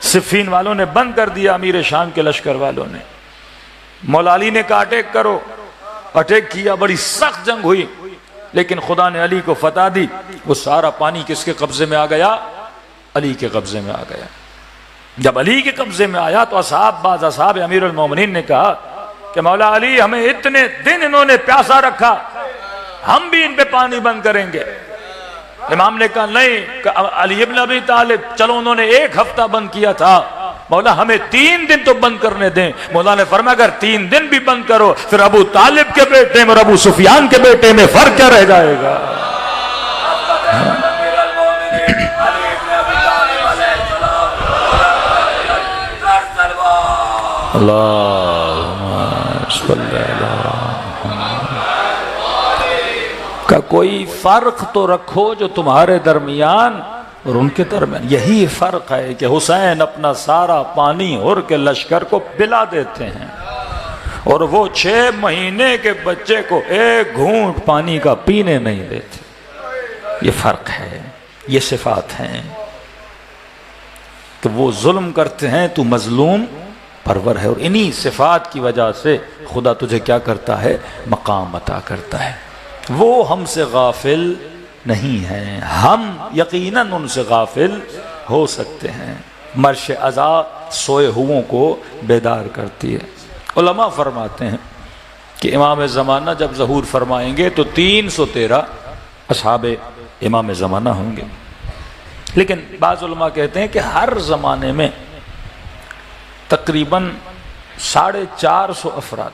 صفین والوں نے بند کر دیا، امیر شام کے لشکر والوں نے۔ مولا علی نے کہا اٹیک کرو، اٹیک کیا، بڑی سخت جنگ ہوئی، لیکن خدا نے علی کو فتح دی۔ وہ سارا پانی کس کے قبضے میں آ گیا؟ علی کے قبضے میں آ گیا۔ جب علی کے قبضے میں آیا تو بعض اصحاب امیر المومنین نے کہا کہ مولا علی ہمیں اتنے دن انہوں نے پیاسا رکھا، ہم بھی ان پہ پانی بند کریں گے۔ امام نے کہا نہیں، کہ علی ابن ابی طالب چلو انہوں نے 1 ہفتہ بند کیا تھا، مولا ہمیں 3 دن تو بند کرنے دیں۔ مولا نے فرمایا اگر 3 دن بھی بند کرو پھر ابو طالب کے بیٹے میں اور ابو سفیان کے بیٹے میں فرق کیا رہ جائے گا؟ کا کوئی فرق تو رکھو جو تمہارے درمیان اور ان کے درمیان۔ یہی فرق ہے کہ حسین اپنا سارا پانی اور کے لشکر کو پلا دیتے ہیں، اور وہ 6 مہینے کے بچے کو 1 گھونٹ پانی کا پینے نہیں دیتے۔ یہ فرق ہے، یہ صفات ہیں کہ وہ ظلم کرتے ہیں، تو مظلوم پرور ہے، اور انہی صفات کی وجہ سے خدا تجھے کیا کرتا ہے؟ مقام عطا کرتا ہے۔ وہ ہم سے غافل نہیں ہیں، ہم یقیناً ان سے غافل ہو سکتے ہیں۔ مرش عزا سوئے ہووں کو بیدار کرتی ہے۔ علماء فرماتے ہیں کہ امام زمانہ جب ظہور فرمائیں گے تو 313 اصحاب امام زمانہ ہوں گے، لیکن بعض علماء کہتے ہیں کہ ہر زمانے میں تقریباً 450 افراد،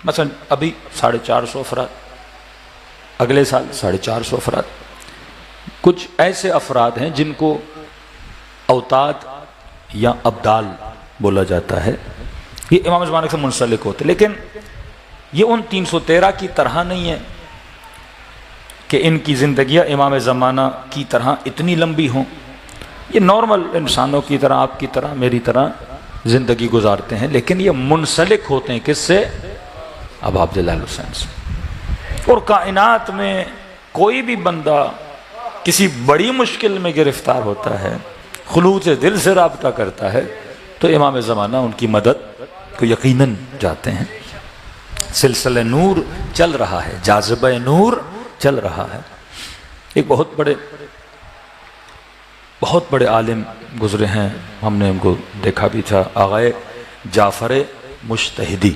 مثلا ابھی 450 افراد، اگلے سال 450 افراد۔ کچھ ایسے افراد ہیں جن کو اوتاد یا ابدال بولا جاتا ہے، یہ امام زمانہ سے منسلک ہوتے، لیکن یہ ان 313 کی طرح نہیں ہے کہ ان کی زندگیاں امام زمانہ کی طرح اتنی لمبی ہوں۔ یہ نارمل انسانوں کی طرح، آپ کی طرح، میری طرح زندگی گزارتے ہیں، لیکن یہ منسلک ہوتے ہیں کس سے؟ اب عبداللہ حسین سے۔ اور کائنات میں کوئی بھی بندہ کسی بڑی مشکل میں گرفتار ہوتا ہے، خلوص دل سے رابطہ کرتا ہے، تو امام زمانہ ان کی مدد کو یقیناً جاتے ہیں۔ سلسلہ نور چل رہا ہے، جاذبہ نور چل رہا ہے۔ ایک بہت بڑے عالم گزرے ہیں، ہم نے ان کو دیکھا بھی تھا، آغائے جعفر مجتہدی۔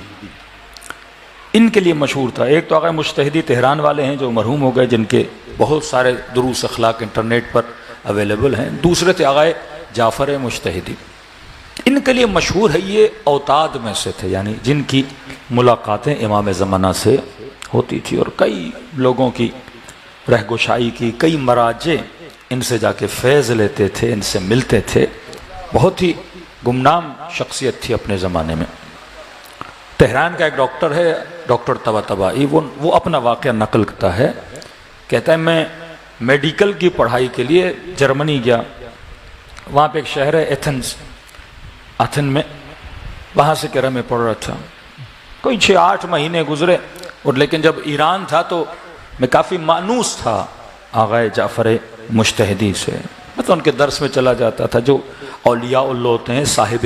ان کے لیے مشہور تھا. ایک تو آقا مجتہدی تہران والے ہیں جو مرحوم ہو گئے، جن کے بہت سارے دروس اخلاق انٹرنیٹ پر اویلیبل ہیں. دوسرے تھے آقا جعفر مجتہدی. ان کے لیے مشہور ہے، یہ اوتاد میں سے تھے، یعنی جن کی ملاقاتیں امام زمانہ سے ہوتی تھی، اور کئی لوگوں کی رہگشائی کی، کئی مراجع ان سے جا کے فیض لیتے تھے، ان سے ملتے تھے. بہت ہی گمنام شخصیت تھی اپنے زمانے میں. تہران کا ایک ڈاکٹر ہے، ڈاکٹر طباطبائی، وہ اپنا واقعہ نقل کرتا ہے. کہتا ہے میں میڈیکل کی پڑھائی کے لیے جرمنی گیا. وہاں پہ ایک شہر ہے ایتھن میں، وہاں سے کہہ رہا میں پڑھ رہا تھا. کوئی 6-8 مہینے گزرے، اور لیکن جب ایران تھا تو میں کافی مانوس تھا آغا جعفر مجتہدی سے. مطلب ان کے درس میں چلا جاتا تھا. جو اولیاء اللہ ہوتے ہیں، صاحب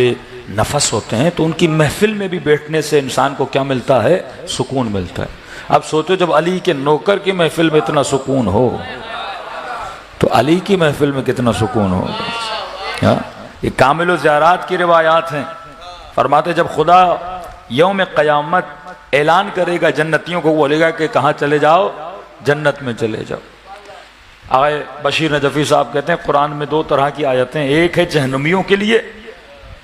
نفس ہوتے ہیں، تو ان کی محفل میں بھی بیٹھنے سے انسان کو کیا ملتا ہے؟ سکون ملتا ہے. اب سوچو جب علی کے نوکر کی محفل میں اتنا سکون ہو تو علی کی محفل میں کتنا سکون ہوگا. یہ کامل الزیارات کی روایات ہیں. فرماتے جب خدا یوم قیامت اعلان کرے گا جنتیوں کو، بولے گا کہ کہاں چلے جاؤ؟ جنت میں چلے جاؤ. آئے بشیر نجفی صاحب کہتے ہیں قرآن میں 2 طرح کی آیتیں. ایک ہے جہنمیوں کے لیے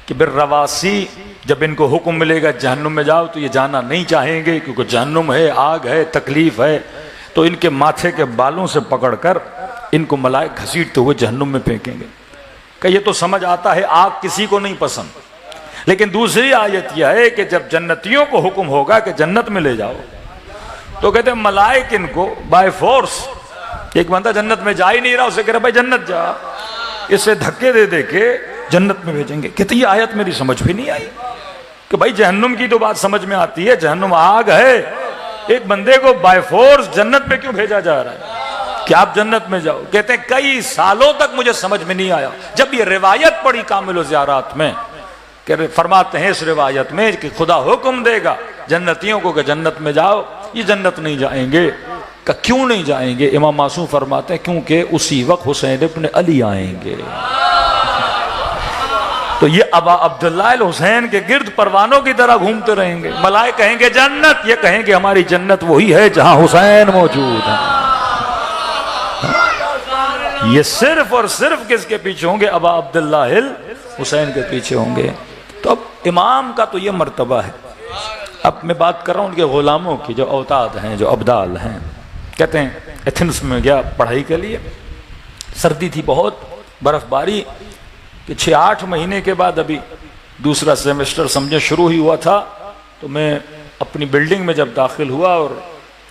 کہ بالرواسی، جب ان کو حکم ملے گا جہنم میں جاؤ تو یہ جانا نہیں چاہیں گے، کیونکہ جہنم ہے، آگ ہے، تکلیف ہے. تو ان کے ماتھے کے بالوں سے پکڑ کر ان کو ملائک گھسیٹتے ہوئے جہنم میں پھینکیں گے. کہ یہ تو سمجھ آتا ہے آگ کسی کو نہیں پسند. لیکن دوسری آیت یہ ہے کہ جب جنتیوں کو حکم ہوگا کہ جنت میں لے جاؤ تو کہتے ہیں ملائک ان کو بائی فورس، ایک بندہ جنت میں جا ہی نہیں رہا، اسے کہہ رہا بھائی جنت جا، اسے دھکے دے دے کے جنت میں بھیجیں گے. کہتے یہ آیت میری سمجھ بھی نہیں آئی کہ بھائی جہنم کی تو بات سمجھ میں آتی ہے، جہنم آگ ہے، ایک بندے کو بائی فورس جنت میں کیوں بھیجا جا رہا ہے کہ آپ جنت میں جاؤ. کہتے ہیں کئی سالوں تک مجھے سمجھ میں نہیں آیا. جب یہ روایت پڑھی کامل الزیارات میں، کہ فرماتے ہیں اس روایت میں کہ خدا حکم دے گا جنتیوں کو کہ جنت میں جاؤ، یہ جنت نہیں جائیں گے. کہ کیوں نہیں جائیں گے؟ امام معصوم فرماتے ہیں کیونکہ اسی وقت حسین ابن علی آئیں گے. تو یہ ابا عبداللہ الحسین کے گرد پروانوں کی طرح گھومتے رہیں گے. ملائکہ کہیں گے جنت، یہ کہیں گے ہماری جنت وہی ہے جہاں حسین موجود ہے. یہ صرف اور صرف کس کے پیچھے ہوں گے؟ ابا عبداللہ الحسین کے پیچھے ہوں گے. تو اب امام کا تو یہ مرتبہ ہے. اب میں بات کر رہا ہوں ان کے غلاموں کی، جو اوتاد ہیں، جو ابدال ہیں. کہتے ہیں ایتھنس میں گیا پڑھائی کے لیے. سردی تھی بہت، برف باری، کہ 6-8 مہینے کے بعد ابھی دوسرا سیمسٹر سمجھے شروع ہی ہوا تھا. تو میں اپنی بلڈنگ میں جب داخل ہوا اور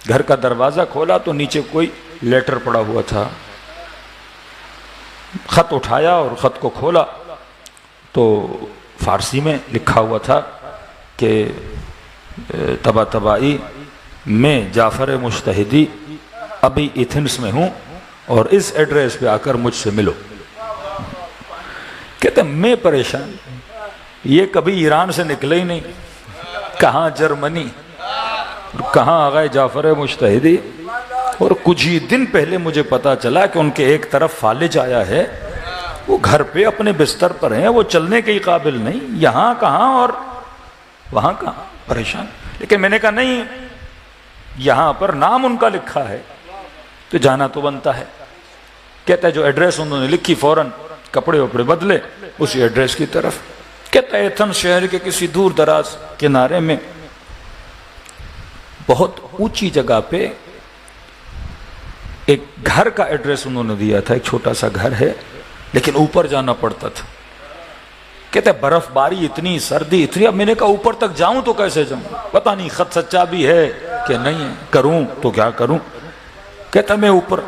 گھر کا دروازہ کھولا تو نیچے کوئی لیٹر پڑا ہوا تھا. خط اٹھایا اور خط کو کھولا تو فارسی میں لکھا ہوا تھا کہ طباطبائی میں جعفر مجتہدی ابھی ایتھنس میں ہوں اور اس ایڈریس پہ آ کر مجھ سے ملو. کہتے ہیں میں پریشان، یہ کبھی ایران سے نکلے ہی نہیں، کہاں جرمنی، کہاں آغا جعفر مجتہدی. اور کچھ ہی دن پہلے مجھے پتا چلا کہ ان کے ایک طرف فالج آیا ہے، وہ گھر پہ اپنے بستر پر ہیں، وہ چلنے کے قابل نہیں، یہاں کہاں اور وہاں کہاں. پریشان. لیکن میں نے کہا نہیں، یہاں پر نام ان کا لکھا ہے تو جانا تو بنتا ہے. کہتا ہے جو ایڈریس انہوں نے لکھی فوراً کپڑے وپڑے بدلے اسی ایڈریس کی طرف. کہتا ہے ایتھن شہر کے کسی دور دراز کنارے میں بہت اونچی جگہ پہ ایک گھر کا ایڈریس انہوں نے دیا تھا. ایک چھوٹا سا گھر ہے لیکن اوپر جانا پڑتا تھا. کہتے ہیں برف باری اتنی، سردی اتنی. اب میں نے کہا اوپر تک جاؤں تو کیسے جاؤں، پتہ نہیں خط سچا بھی ہے کہ نہیں ہے، کروں تو کیا کروں. کہتا میں اوپر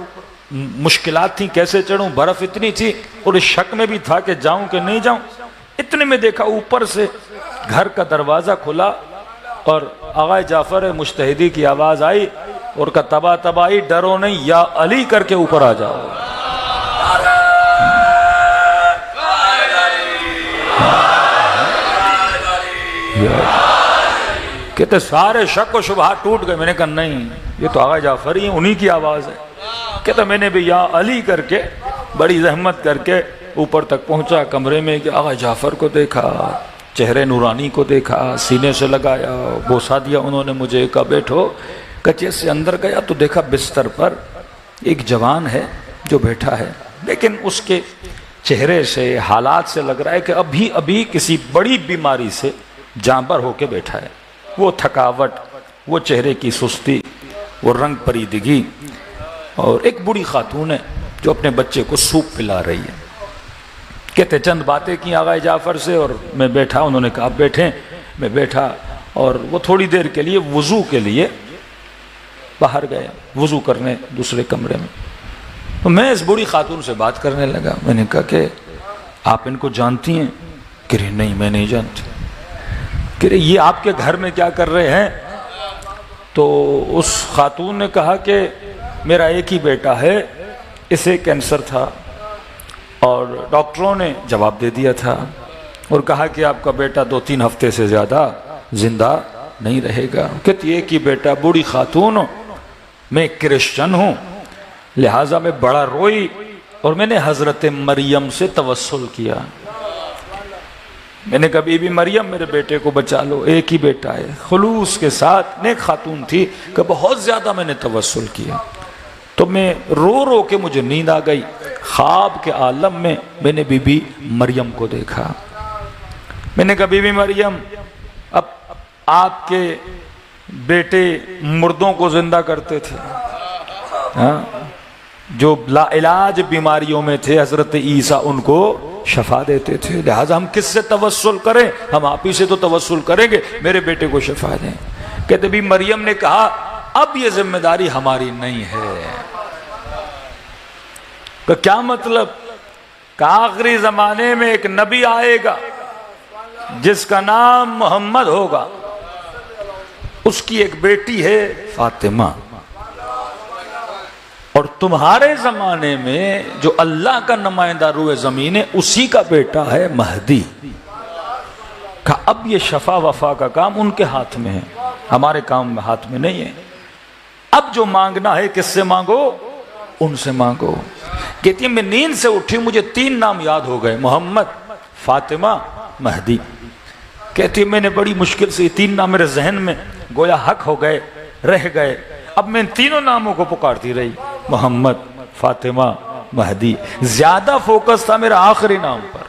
مشکلات تھیں، کیسے چڑھوں، برف اتنی تھی اور اس شک میں بھی تھا کہ جاؤں کہ نہیں جاؤں. اتنے میں دیکھا اوپر سے گھر کا دروازہ کھلا اور آغا جعفر مجتہدی کی آواز آئی اور کہا طباطبائی ڈرو نہیں، یا علی کر کے اوپر آ جاؤ. کہتے سارے شک و شبہات ٹوٹ گئے. میں نے کہا نہیں، یہ تو آغا جعفر ہی ہیں، انہی کی آواز ہے. کہتا میں نے بھی یا علی کر کے بڑی زحمت کر کے اوپر تک پہنچا کمرے میں کہ آغا جعفر کو دیکھا. چہرے نورانی کو دیکھا، سینے سے لگایا، بوسا دیا انہوں نے مجھے، کہا بیٹھو۔ کچے سے اندر گیا تو دیکھا بستر پر ایک جوان ہے جو بیٹھا ہے، لیکن اس کے چہرے سے، حالات سے لگ رہا ہے کہ ابھی ابھی کسی بڑی بیماری سے جاں بر ہو کے بیٹھا ہے۔ وہ تھکاوٹ، وہ چہرے کی سستی، وہ رنگ پریدگی، اور ایک بوڑھی خاتون ہے جو اپنے بچے کو سوپ پلا رہی ہے۔ کہتے چند باتیں کی آغا جعفر سے اور میں بیٹھا، انہوں نے کہا آپ بیٹھیں، میں بیٹھا، اور وہ تھوڑی دیر کے لیے وضو کے لیے باہر گئے، وضو کرنے دوسرے کمرے میں۔ تو میں اس بوڑھی خاتون سے بات کرنے لگا، میں نے کہا کہ آپ ان کو جانتی ہیں؟ کہ نہیں میں نہیں جانتی۔ کہ یہ آپ کے گھر میں کیا کر رہے ہیں؟ تو اس خاتون نے کہا کہ میرا ایک ہی بیٹا ہے، اسے کینسر تھا، اور ڈاکٹروں نے جواب دے دیا تھا اور کہا کہ آپ کا بیٹا 2-3 ہفتے سے زیادہ زندہ نہیں رہے گا۔ کہتی ایک ہی بیٹا، بوڑھی خاتون ہوں، میں کرسچن ہوں، لہٰذا میں بڑا روئی اور میں نے حضرت مریم سے توسل کیا۔ میں نے کہا بی بی مریم میرے بیٹے کو بچا لو، ایک ہی بیٹا ہے۔ خلوص کے ساتھ نیک خاتون تھی کہ بہت زیادہ میں نے توسل کیا۔ تو میں رو رو کے مجھے نیند آ گئی، خواب کے عالم میں نے بی بی مریم کو دیکھا۔ میں نے کہا بی بی مریم، اب آپ کے بیٹے مردوں کو زندہ کرتے تھے، جو لا علاج بیماریوں میں تھے، حضرت عیسیٰ ان کو شفا دیتے تھے، لہٰذا ہم کس سے توسل کریں؟ ہم آپ ہی سے تو توسل کریں گے، میرے بیٹے کو شفا دیں۔ کہتے بھی مریم نے کہا اب یہ ذمہ داری ہماری نہیں ہے۔ کہ کیا مطلب؟ کہ آخری زمانے میں ایک نبی آئے گا جس کا نام محمد ہوگا، اس کی ایک بیٹی ہے فاطمہ، اور تمہارے زمانے میں جو اللہ کا نمائندہ روئے زمین ہے اسی کا بیٹا ہے مہدی۔ کہ اب یہ شفا وفا کا کام ان کے ہاتھ میں ہے، ہمارے کام میں ہاتھ میں نہیں ہے۔ اب جو مانگنا ہے کس سے مانگو؟ ان سے مانگو۔ کہتی ہے میں نیند سے اٹھی، مجھے 3 نام یاد ہو گئے، محمد، فاطمہ، مہدی۔ کہتی ہے میں نے بڑی مشکل سے یہ 3 نام میرے ذہن میں گویا حق ہو گئے، رہ گئے۔ اب میں ان تینوں ناموں کو پکارتی رہی، محمد، فاطمہ، مہدی۔ زیادہ فوکس تھا میرا آخری نام پر،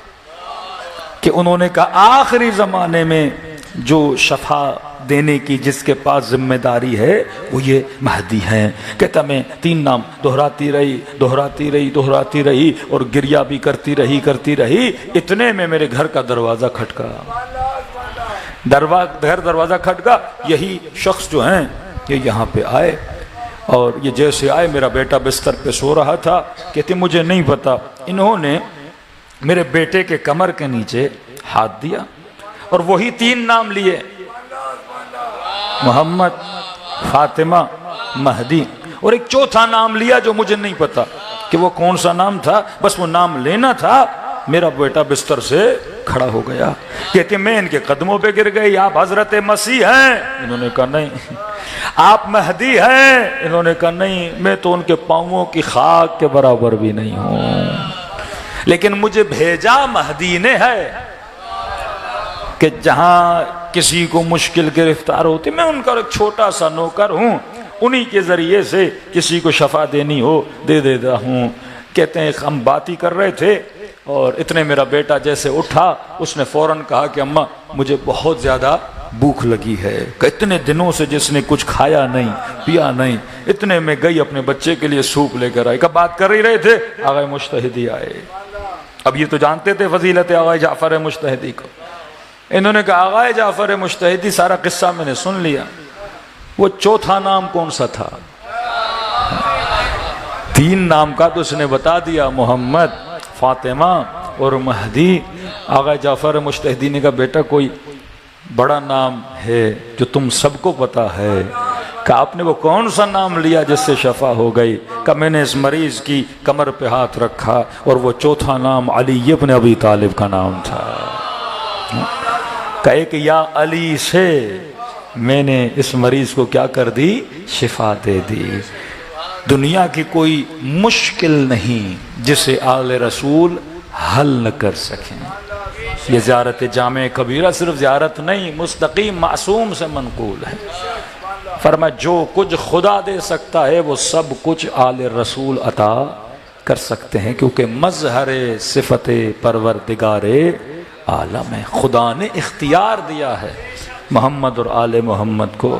کہ انہوں نے کہا آخری زمانے میں جو شفا دینے کی جس کے پاس ذمہ داری ہے وہ یہ مہدی ہیں۔ کہتا میں 3 نام دہراتی رہی اور گریہ بھی کرتی رہی۔ اتنے میں میرے گھر کا دروازہ کھٹکا، دروازہ کھٹکا، یہی شخص جو ہیں یہ یہاں پہ آئے، اور یہ جیسے آئے میرا بیٹا بستر پہ سو رہا تھا۔ کہتے مجھے نہیں پتا، انہوں نے میرے بیٹے کے کمر کے نیچے ہاتھ دیا اور وہی 3 نام لیے، محمد، فاطمہ، مہدی، اور ایک چوتھا نام لیا جو مجھے نہیں پتا کہ وہ کون سا نام تھا، بس وہ نام لینا تھا۔ میرا بیٹا بستر سے کھڑا ہو گیا۔ کہتے میں ان کے قدموں پہ گر گئی، آپ حضرت مسیح ہیں؟ انہوں نے کہا نہیں۔ آپ مہدی ہیں؟ انہوں نے کہا نہیں، میں تو ان کے پاؤں کی خاک کے برابر بھی نہیں ہوں، لیکن مجھے بھیجا مہدی نے ہے کہ جہاں کسی کو مشکل گرفتار ہوتی میں ان کا ایک چھوٹا سا نوکر ہوں، انہی کے ذریعے سے کسی کو شفا دینی ہو دے دیتا ہوں۔ کہتے ہیں ہم بات ہی کر رہے تھے اور اتنے میرا بیٹا جیسے اٹھا، اس نے فوراً کہا کہ اماں مجھے بہت زیادہ بھوک لگی ہے، کہ اتنے دنوں سے جس نے کچھ کھایا نہیں پیا نہیں۔ اتنے میں گئی اپنے بچے کے لیے سوپ لے کر آئی۔ کب بات کر ہی رہے تھے آغا مجتہدی آئے۔ اب یہ تو جانتے تھے فضیلت آغا جعفر مجتہدی کو۔ انہوں نے کہا آغا جعفر مجتہدی سارا قصہ میں نے سن لیا، وہ چوتھا نام کون سا تھا؟ 3 نام کا تو اس نے بتا دیا، محمد، فاطمہ اور مہدی۔ آغا جعفر مجتہدی نے کہا بیٹا کوئی بڑا نام ہے جو تم سب کو پتا ہے؟ کہ آپ نے وہ کون سا نام لیا جس سے شفا ہو گئی؟ کہ میں نے اس مریض کی کمر پہ ہاتھ رکھا اور وہ چوتھا نام علی ابن ابی طالب کا نام تھا۔ کہے کہ یا علی سے میں نے اس مریض کو کیا کر دی؟ شفا دے دی۔ دنیا کی کوئی مشکل نہیں جسے آل رسول حل نہ کر سکیں۔ یہ زیارت جامع کبیرہ صرف زیارت نہیں، مستقیم معصوم سے منقول ہے۔ فرمایا جو کچھ خدا دے سکتا ہے وہ سب کچھ آل رسول عطا کر سکتے ہیں، کیونکہ مظہر صفت پروردگار عالم ہے۔ خدا نے اختیار دیا ہے محمد اور آل محمد کو،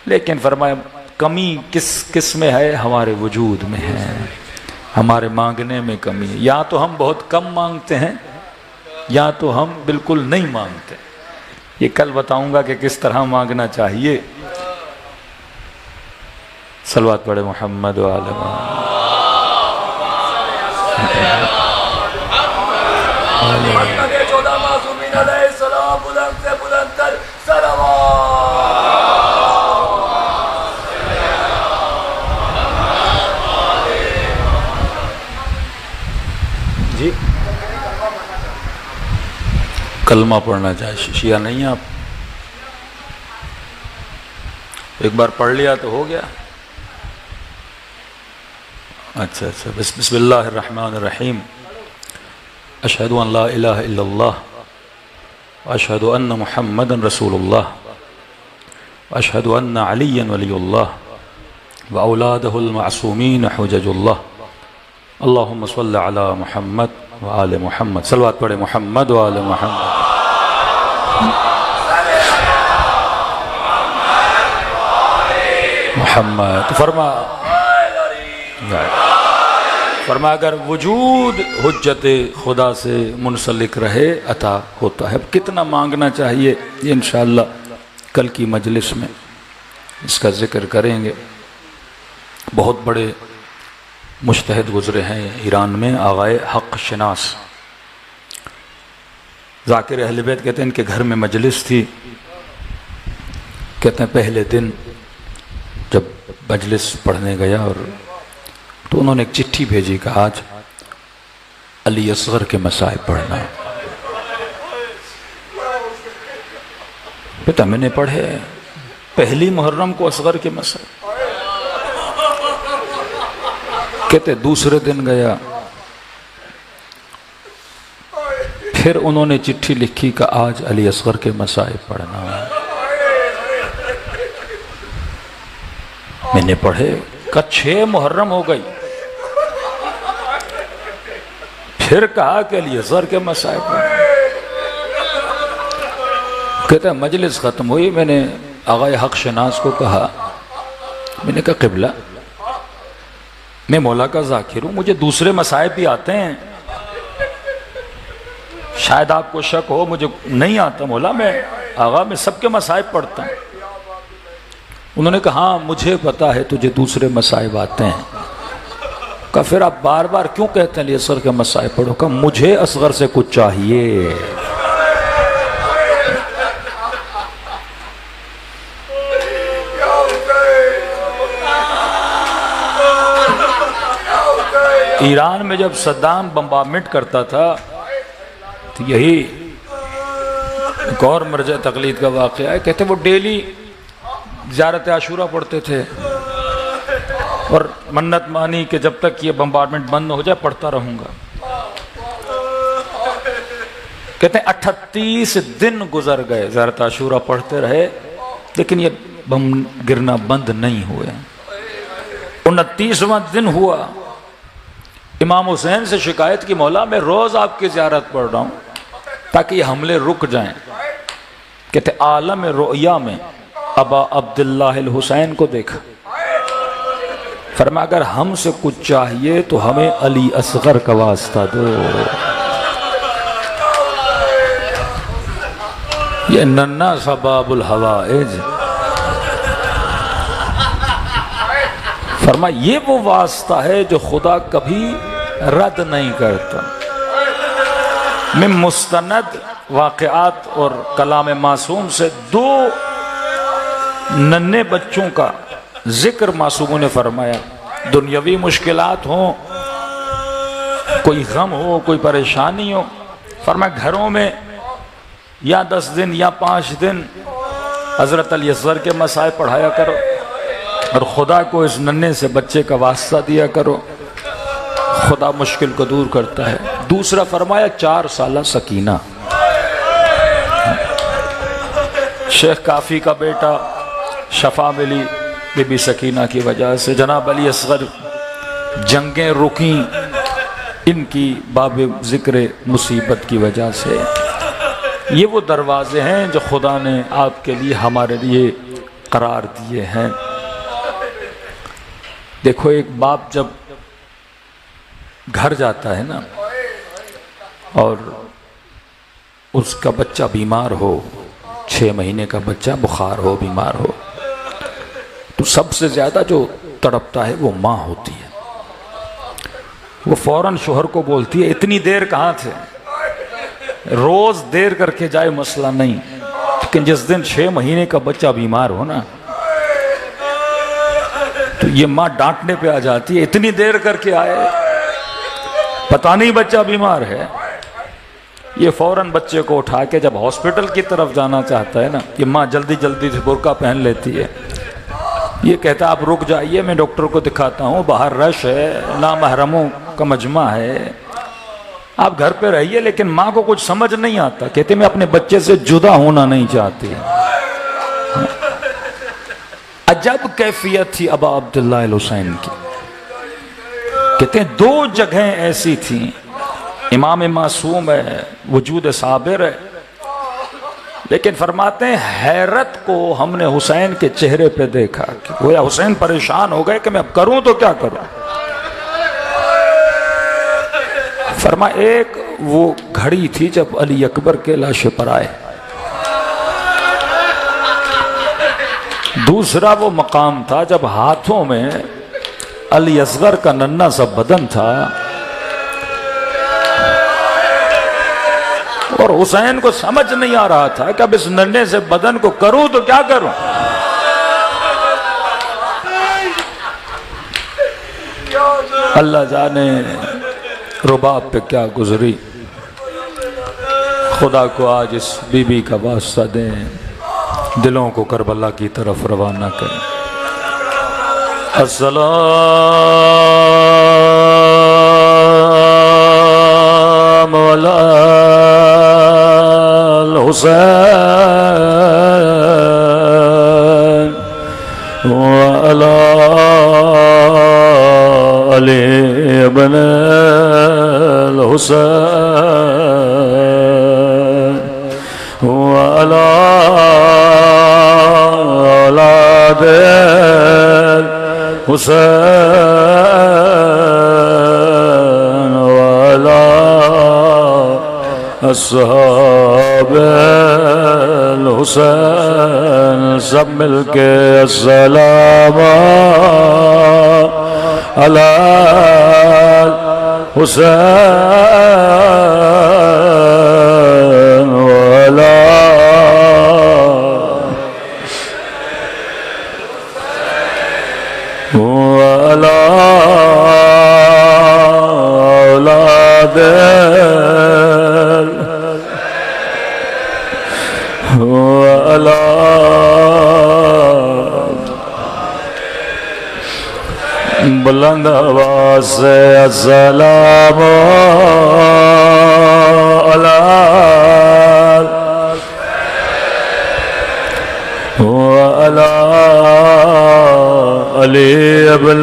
لیکن فرمایا کمی کس میں ہے؟ ہمارے وجود میں ہے، ہمارے مانگنے میں کمی ہے۔ یا تو ہم بہت کم مانگتے ہیں یا تو ہم بالکل نہیں مانگتے۔ یہ کل بتاؤں گا کہ کس طرح مانگنا چاہیے۔ صلوات پڑھے محمد و آل محمد۔ جی کلمہ پڑھنا چاہیے، شیعہ نہیں آپ؟ ایک بار پڑھ لیا تو ہو گیا۔ اچھا بسم اللہ الرحمن الرحیم۔ اشہد ان لا الہ الا اللہ واشہد ان محمد رسول اللہ واشہد ان علی ولی اللہ واولادہ المعصومین حجج اللہ۔ اللہم صلی علی محمد وآل محمد۔ صلوات پڑھے محمد وآل محمد۔ محمد فرما اگر وجود حجت خدا سے منسلک رہے عطا ہوتا ہے۔ کتنا مانگنا چاہیے یہ انشاءاللہ کل کی مجلس میں اس کا ذکر کریں گے۔ بہت بڑے مجتہد گزرے ہیں ایران میں، آغائے حق شناس ذاکر اہل بیت کہتے ہیں ان کے گھر میں مجلس تھی۔ کہتے ہیں پہلے دن جب مجلس پڑھنے گیا اور تو انہوں نے ایک چٹھی بھیجی کہ آج علی اصغر کے مصائب پڑھنا۔ بیٹا میں نے پڑھے پہلی محرم کو اصغر کے مصائب۔ کہتے دوسرے دن گیا، پھر انہوں نے چٹھی لکھی کہ آج علی اصغر کے مصائب پڑھنا۔ میں نے پڑھے کہ 6 محرم ہو گئی، پھر کہا کہ علی اصغر کے مصائب پڑھنا۔ کہتا ہے مجلس ختم ہوئی، میں نے آغائے حق شناس کو کہا، میں نے کہا قبلہ میں مولا کا ذاکر ہوں، مجھے دوسرے مصائب بھی آتے ہیں، شاید آپ کو شک ہو مجھے نہیں آتا مولا، میں آغا میں سب کے مصائب پڑھتا ہوں۔ انہوں نے کہا ہاں مجھے پتا ہے تجھے دوسرے مصائب آتے ہیں۔ کہا پھر آپ بار بار کیوں کہتے ہیں علی اصغر کے مصائب پڑھو؟ کہا مجھے اصغر سے کچھ چاہیے۔ ایران میں جب صدام بمبارمنٹ کرتا تھا تو یہی ایک اور مرجع تقلید کا واقعہ ہے۔ کہتے وہ ڈیلی زیارت عاشورہ پڑھتے تھے اور منت مانی کہ جب تک یہ بمبارمنٹ بند نہ ہو جائے پڑھتا رہوں گا۔ کہتے ہیں 38 دن گزر گئے زیارت عاشورہ پڑھتے رہے، لیکن یہ بم گرنا بند نہیں ہوئے۔ 29واں دن ہوا، امام حسین سے شکایت کی مولا میں روز آپ کی زیارت پڑھ رہا ہوں تاکہ یہ حملے رک جائیں۔ کہتے عالم رؤیا میں ابا عبداللہ الحسین کو دیکھا، فرمایا اگر ہم سے کچھ چاہیے تو ہمیں علی اصغر کا واسطہ دو۔ یہ ننا سا باب الحوائج، فرمایا یہ وہ واسطہ ہے جو خدا کبھی رد نہیں کرتا۔ میں مستند واقعات اور کلام معصوم سے 2 ننھے بچوں کا ذکر معصوموں نے فرمایا۔ دنیاوی مشکلات ہوں، کوئی غم ہو، کوئی پریشانی ہو، فرمایا گھروں میں یا 10 دن یا 5 دن حضرت علی اصغر کے مصائب پڑھایا کرو اور خدا کو اس ننھے سے بچے کا واسطہ دیا کرو، خدا مشکل کو دور کرتا ہے۔ دوسرا فرمایا 4 سالہ سکینہ، شیخ کافی کا بیٹا شفا ملی بی بی سکینہ کی وجہ سے، جناب علی اصغر جنگیں رکیں ان کی باب ذکر مصیبت کی وجہ سے۔ یہ وہ دروازے ہیں جو خدا نے آپ کے لیے ہمارے لیے قرار دیے ہیں۔ دیکھو ایک باپ جب گھر جاتا ہے نا اور اس کا بچہ بیمار ہو، 6 مہینے کا بچہ بخار ہو، بیمار ہو، تو سب سے زیادہ جو تڑپتا ہے وہ ماں ہوتی ہے۔ وہ فوراً شوہر کو بولتی ہے اتنی دیر کہاں تھے، روز دیر کر کے جائے مسئلہ نہیں، لیکن جس دن 6 مہینے کا بچہ بیمار ہو نا تو یہ ماں ڈانٹنے پہ آ جاتی ہے، اتنی دیر کر کے آئے، پتہ نہیں بچہ بیمار ہے۔ یہ فوراً بچے کو اٹھا کے جب ہاسپٹل کی طرف جانا چاہتا ہے نا، یہ ماں جلدی جلدی سے برقع پہن لیتی ہے، یہ کہتا آپ رک جائیے میں ڈاکٹر کو دکھاتا ہوں، باہر رش ہے، نامحرموں کا مجمع ہے، آپ گھر پہ رہیے۔ لیکن ماں کو کچھ سمجھ نہیں آتا، کہتے میں اپنے بچے سے جدا ہونا نہیں چاہتی۔ عجب کیفیت تھی ابا عبداللہ الحسین کی۔ کہتے ہیں 2 جگہیں ایسی تھیں، امام معصوم ہے، وجود صابر ہے، لیکن فرماتے ہیں حیرت کو ہم نے حسین کے چہرے پہ دیکھا کہ گویا حسین پریشان ہو گئے کہ میں اب کروں تو کیا کروں۔ فرمایا ایک وہ گھڑی تھی جب علی اکبر کے لاشے پر آئے، دوسرا وہ مقام تھا جب ہاتھوں میں علی اصغر کا ننھا سا بدن تھا اور حسین کو سمجھ نہیں آ رہا تھا کہ اب اس ننھے سے بدن کو کروں تو کیا کروں۔ اللہ جانے رباب پہ کیا گزری۔ خدا کو آج اس بی بی کا واسطہ دیں، دلوں کو کربلا کی طرف روانہ کریں۔ السلام علی الحسین وعلی علی ابن الحسین وعلی اولاد حسین وعلی اصحاب الحسین، سب مل کے السلام علی حسین وعلی اولاد وعلی بلند آواز سے السلام علی وعلی علی ابن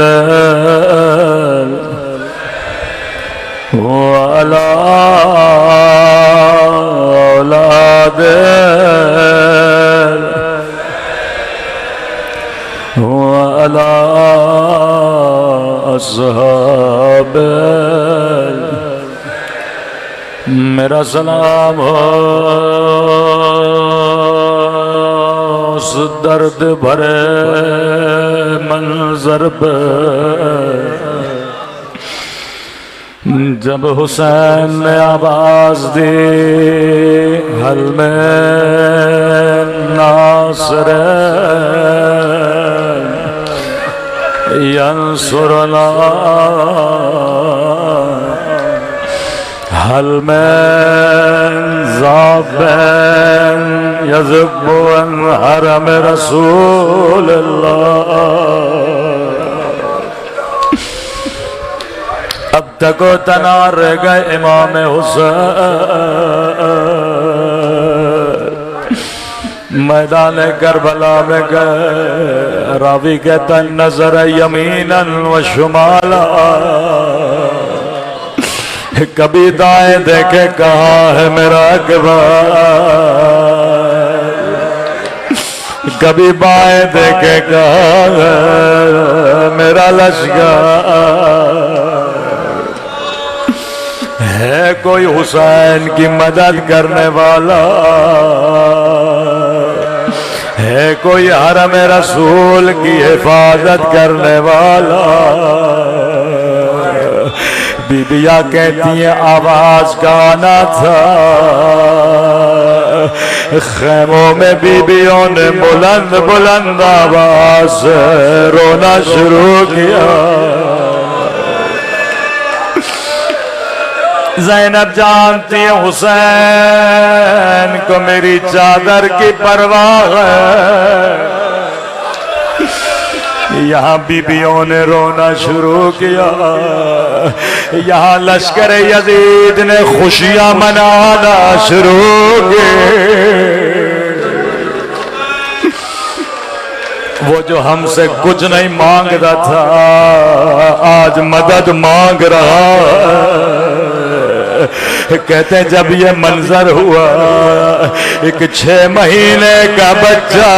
وعلی اولاد وعلی اصحاب۔ میرا سلام ہو اس درد بھرے منظر پہ جب حسین نے آواز دی حل میں ناصر ینصرنا حل من ذاب یذب عن حرم رسول اللہ۔ اب تک تنا رہ گئے امام حسین، میدان کربلا میں گئے، راوی کہتا ہے نظر یمینا و شمالا، کبھی دائیں دیکھے کہاں ہے میرا اکبر، کبھی بائیں دیکھے کہاں ہے میرا لشکر، ہے کوئی حسین کی مدد کرنے والا، ہے کوئی حرم رسول کی حفاظت کرنے والا؟ بیبیاں کہتی ہیں آواز کا آنا تھا، خیموں میں بیبیوں نے بلند بلند آواز سے رونا شروع کیا۔ زینب جانتی ہے حسین کو میری چادر کی پرواہ ہے، یہاں بیبیوں نے رونا شروع کیا، یہاں لشکر یزید نے خوشیاں منانا شروع کی۔ وہ جو ہم سے کچھ نہیں مانگتا تھا آج مدد مانگ رہا ہے۔ کہتے ہیں جب یہ منظر ہوا ایک 6 مہینے کا بچہ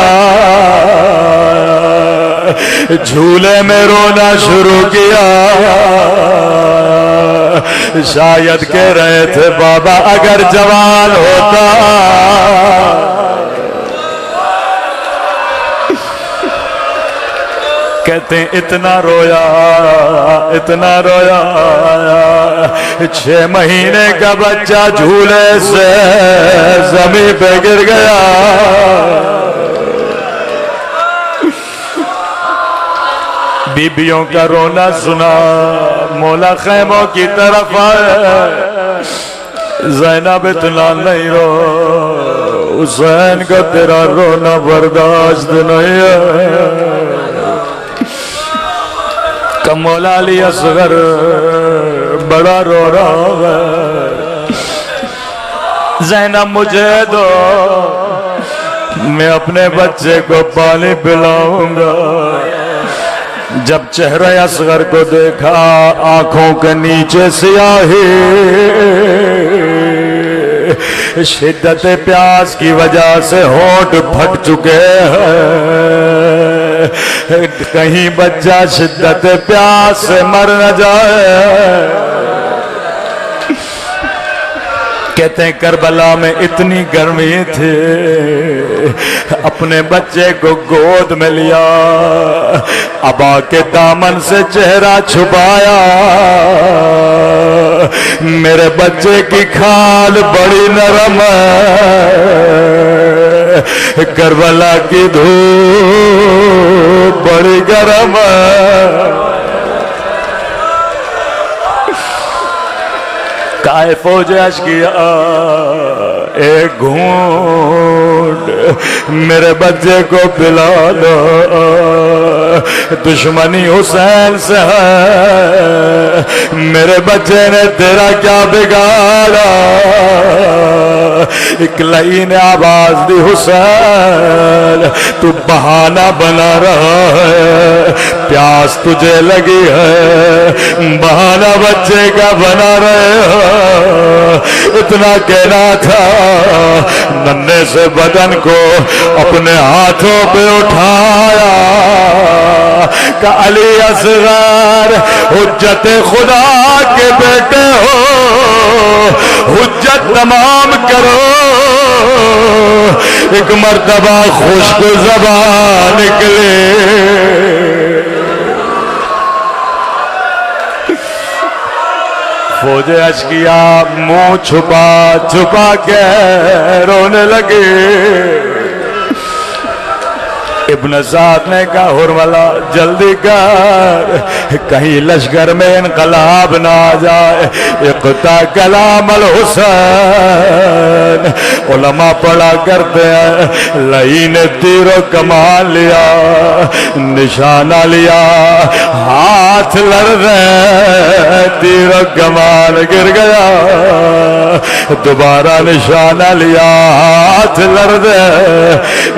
جھولے میں رونا شروع کیا، شاید کہہ رہے تھے بابا اگر جوان ہوتا کہتے ہیں اتنا رویا اتنا رویا، 6 مہینے کا بچہ جھولے سے زمین پہ گر گیا۔ بیبیوں کا رونا سنا، مولا خیموں کی طرف آئے، زینب اتنا نہیں رو، حسین کا تیرا رونا برداشت نہیں ہے۔ کہ مولا علی اصغر بڑا رو رہا ہے، زینب مجھے دو میں اپنے بچے کو پانی پلاؤں گا۔ جب چہرہ اصغر کو دیکھا آنکھوں کے نیچے سیاہی، شدت پیاس کی وجہ سے ہونٹ پھٹ چکے ہیں، کہیں بچہ شدت پیاس سے مر نہ جائے۔ کہتے ہیں کربلا میں اتنی گرمی تھی، اپنے بچے کو گود میں لیا، ابا کے دامن سے چہرہ چھپایا، میرے بچے کی کھال بڑی نرم ہے، کربلا کی دھوپ بڑی گرم ہے۔ کائے فوج اشکیا ایک گھونٹ میرے بچے کو پلا لو، دشمنی حسین سے ہے، میرے بچے نے تیرا کیا بگاڑا؟ ایک لئین آواز دی حسین تو بہانہ بنا رہا ہے، پیاس تجھے لگی ہے، بہانہ بچے کا بنا رہے ہو۔ اتنا کہنا تھا، ننھے سے بدن کو اپنے ہاتھوں پہ اٹھایا کہ علی اصغر حجت خدا کے بیٹے ہو، حجت تمام کرو۔ ایک مرتبہ خشک زبان نکلے، فوج اشکیا منہ چھپا چھپا کے رونے لگے۔ ابن سعد نے کہا حرملہ جلدی کر، کہیں لشکر میں انقلاب نہ آ جائے۔ اقتا کلام الحسین، علماء پڑھا کرتے ہیں، لئی نے تیر و کمان لیا، نشانہ لیا، ہاتھ لڑ رہے، تیر و کمان گر گیا۔ دوبارہ نشانہ لیا، ہاتھ لرزے۔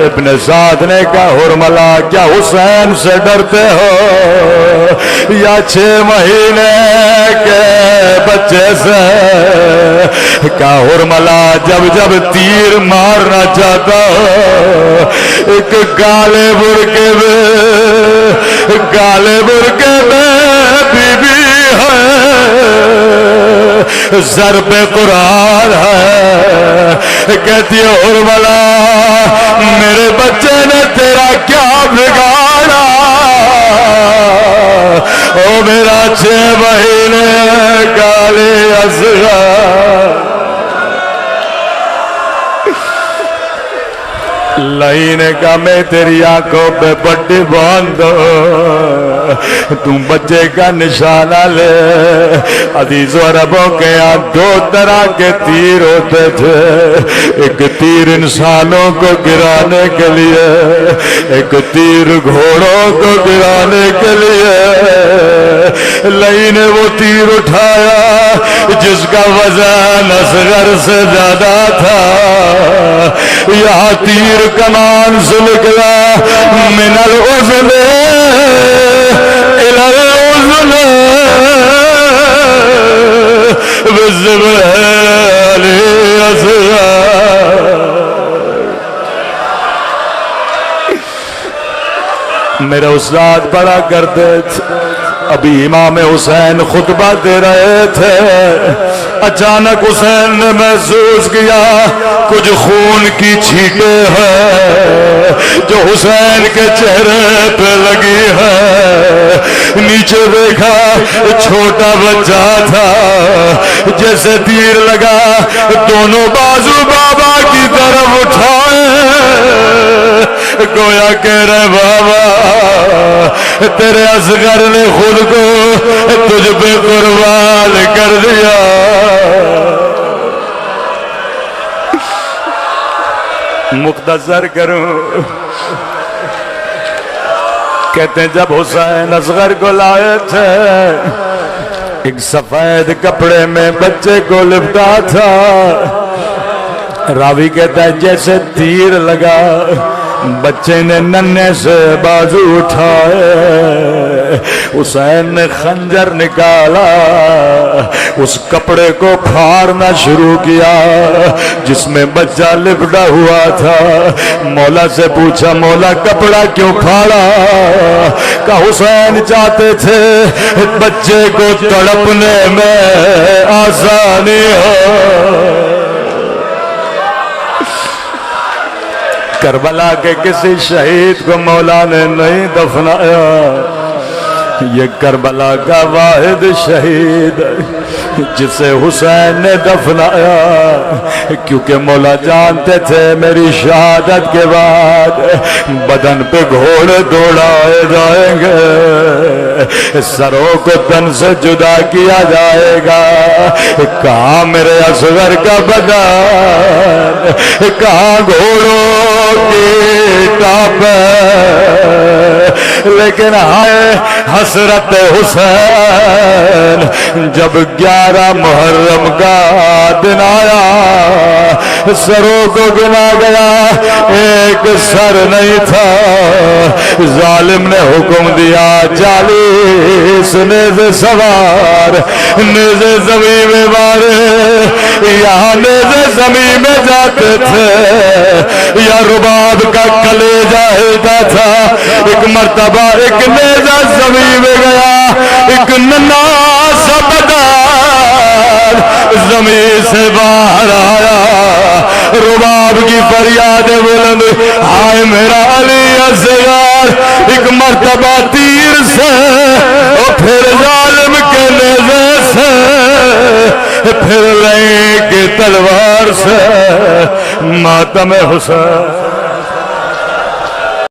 ابن سعد نے کہا حرملا کیا حسین سے ڈرتے ہو یا 6 مہینے کے بچے سے؟ کہا حرملا جب جب تیر مارنا چاہتا ہو ایک کالے برقعے میں بی بی ہے، ضرب قرآن ہے، کہتی ہے حرملا میرے بچے نے تیرا کیا بگاڑا؟ او میرا 6 مہینے کالے اصغر لائی نے کہا میں تیری آنکھوں پہ پٹی باندھ دو، تم بچے کا نشانہ لے۔ عزیز و عربوں کے یہاں 2 طرح کے تیر ہوتے تھے، ایک تیر انسانوں کو گرانے کے لیے، ایک تیر گھوڑوں کو گرانے کے لیے۔ لائی نے وہ تیر اٹھایا جس کا وزن اصغر سے زیادہ تھا، یہاں تیر کمان سے نکلا، من الاذن الى الاذن بالزبال اصغر۔ میرے استاد پڑھا کرتے تھے، ابھی امام حسین خطبہ دے رہے تھے، اچانک حسین نے محسوس کیا کچھ خون کی چھینٹیں ہیں جو حسین کے چہرے پہ لگی ہے۔ نیچے دیکھا چھوٹا بچہ تھا، جیسے تیر لگا دونوں بازو بابا کی طرف اٹھائے، گویا کہہ رہے بابا تیرے اصغر نے خود کو تجھ پہ قربان کر دیا۔ مختصر کروں، کہتے ہیں جب حسین اصغر کو لائے تھے ایک سفید کپڑے میں بچے کو لپٹا تھا، راوی کہتا ہے جیسے تیر لگا بچے نے ننھے سے بازو اٹھائے، حسین نے خنجر نکالا، اس کپڑے کو پھاڑنا شروع کیا جس میں بچہ لپٹا ہوا تھا۔ مولا سے پوچھا مولا کپڑا کیوں پھاڑا؟ کہ حسین چاہتے تھے بچے کو تڑپنے میں آسانی ہو۔ کربلا کے کسی شہید کو مولا نے نہیں دفنایا، یہ کربلا کا واحد شہید جسے حسین نے دفنایا، کیونکہ مولا جانتے تھے میری شہادت کے بعد بدن پہ گھوڑے دوڑائے جائیں گے، سروں کو تن سے جدا کیا جائے گا۔ کہاں میرے اصغر کا بدن، کہاں گھوڑوں کی ٹاپ، لیکن ہائے حسرت حسین جب 11 محرم کا دن آیا، سروں کو گنا گیا، ایک سر نہیں تھا۔ ظالم نے حکم دیا 40 نیزے سوار نیزے زمین میں مارے، یہاں نیزے زمین میں جاتے تھے یا رباب کا کلیجہ ہلتا تھا۔ ایک مرتبہ ایک نیزہ زمین میں گیا، ایک ننھا سا بدن زمین سے باہر آیا، رباب کی فریاد بلند، ہائے میرا علی اصغر۔ ایک مرتبہ تیر سے اور پھر ظالم کے نیزے سے، پھر لیں کے تلوار سے، ماتم حسین۔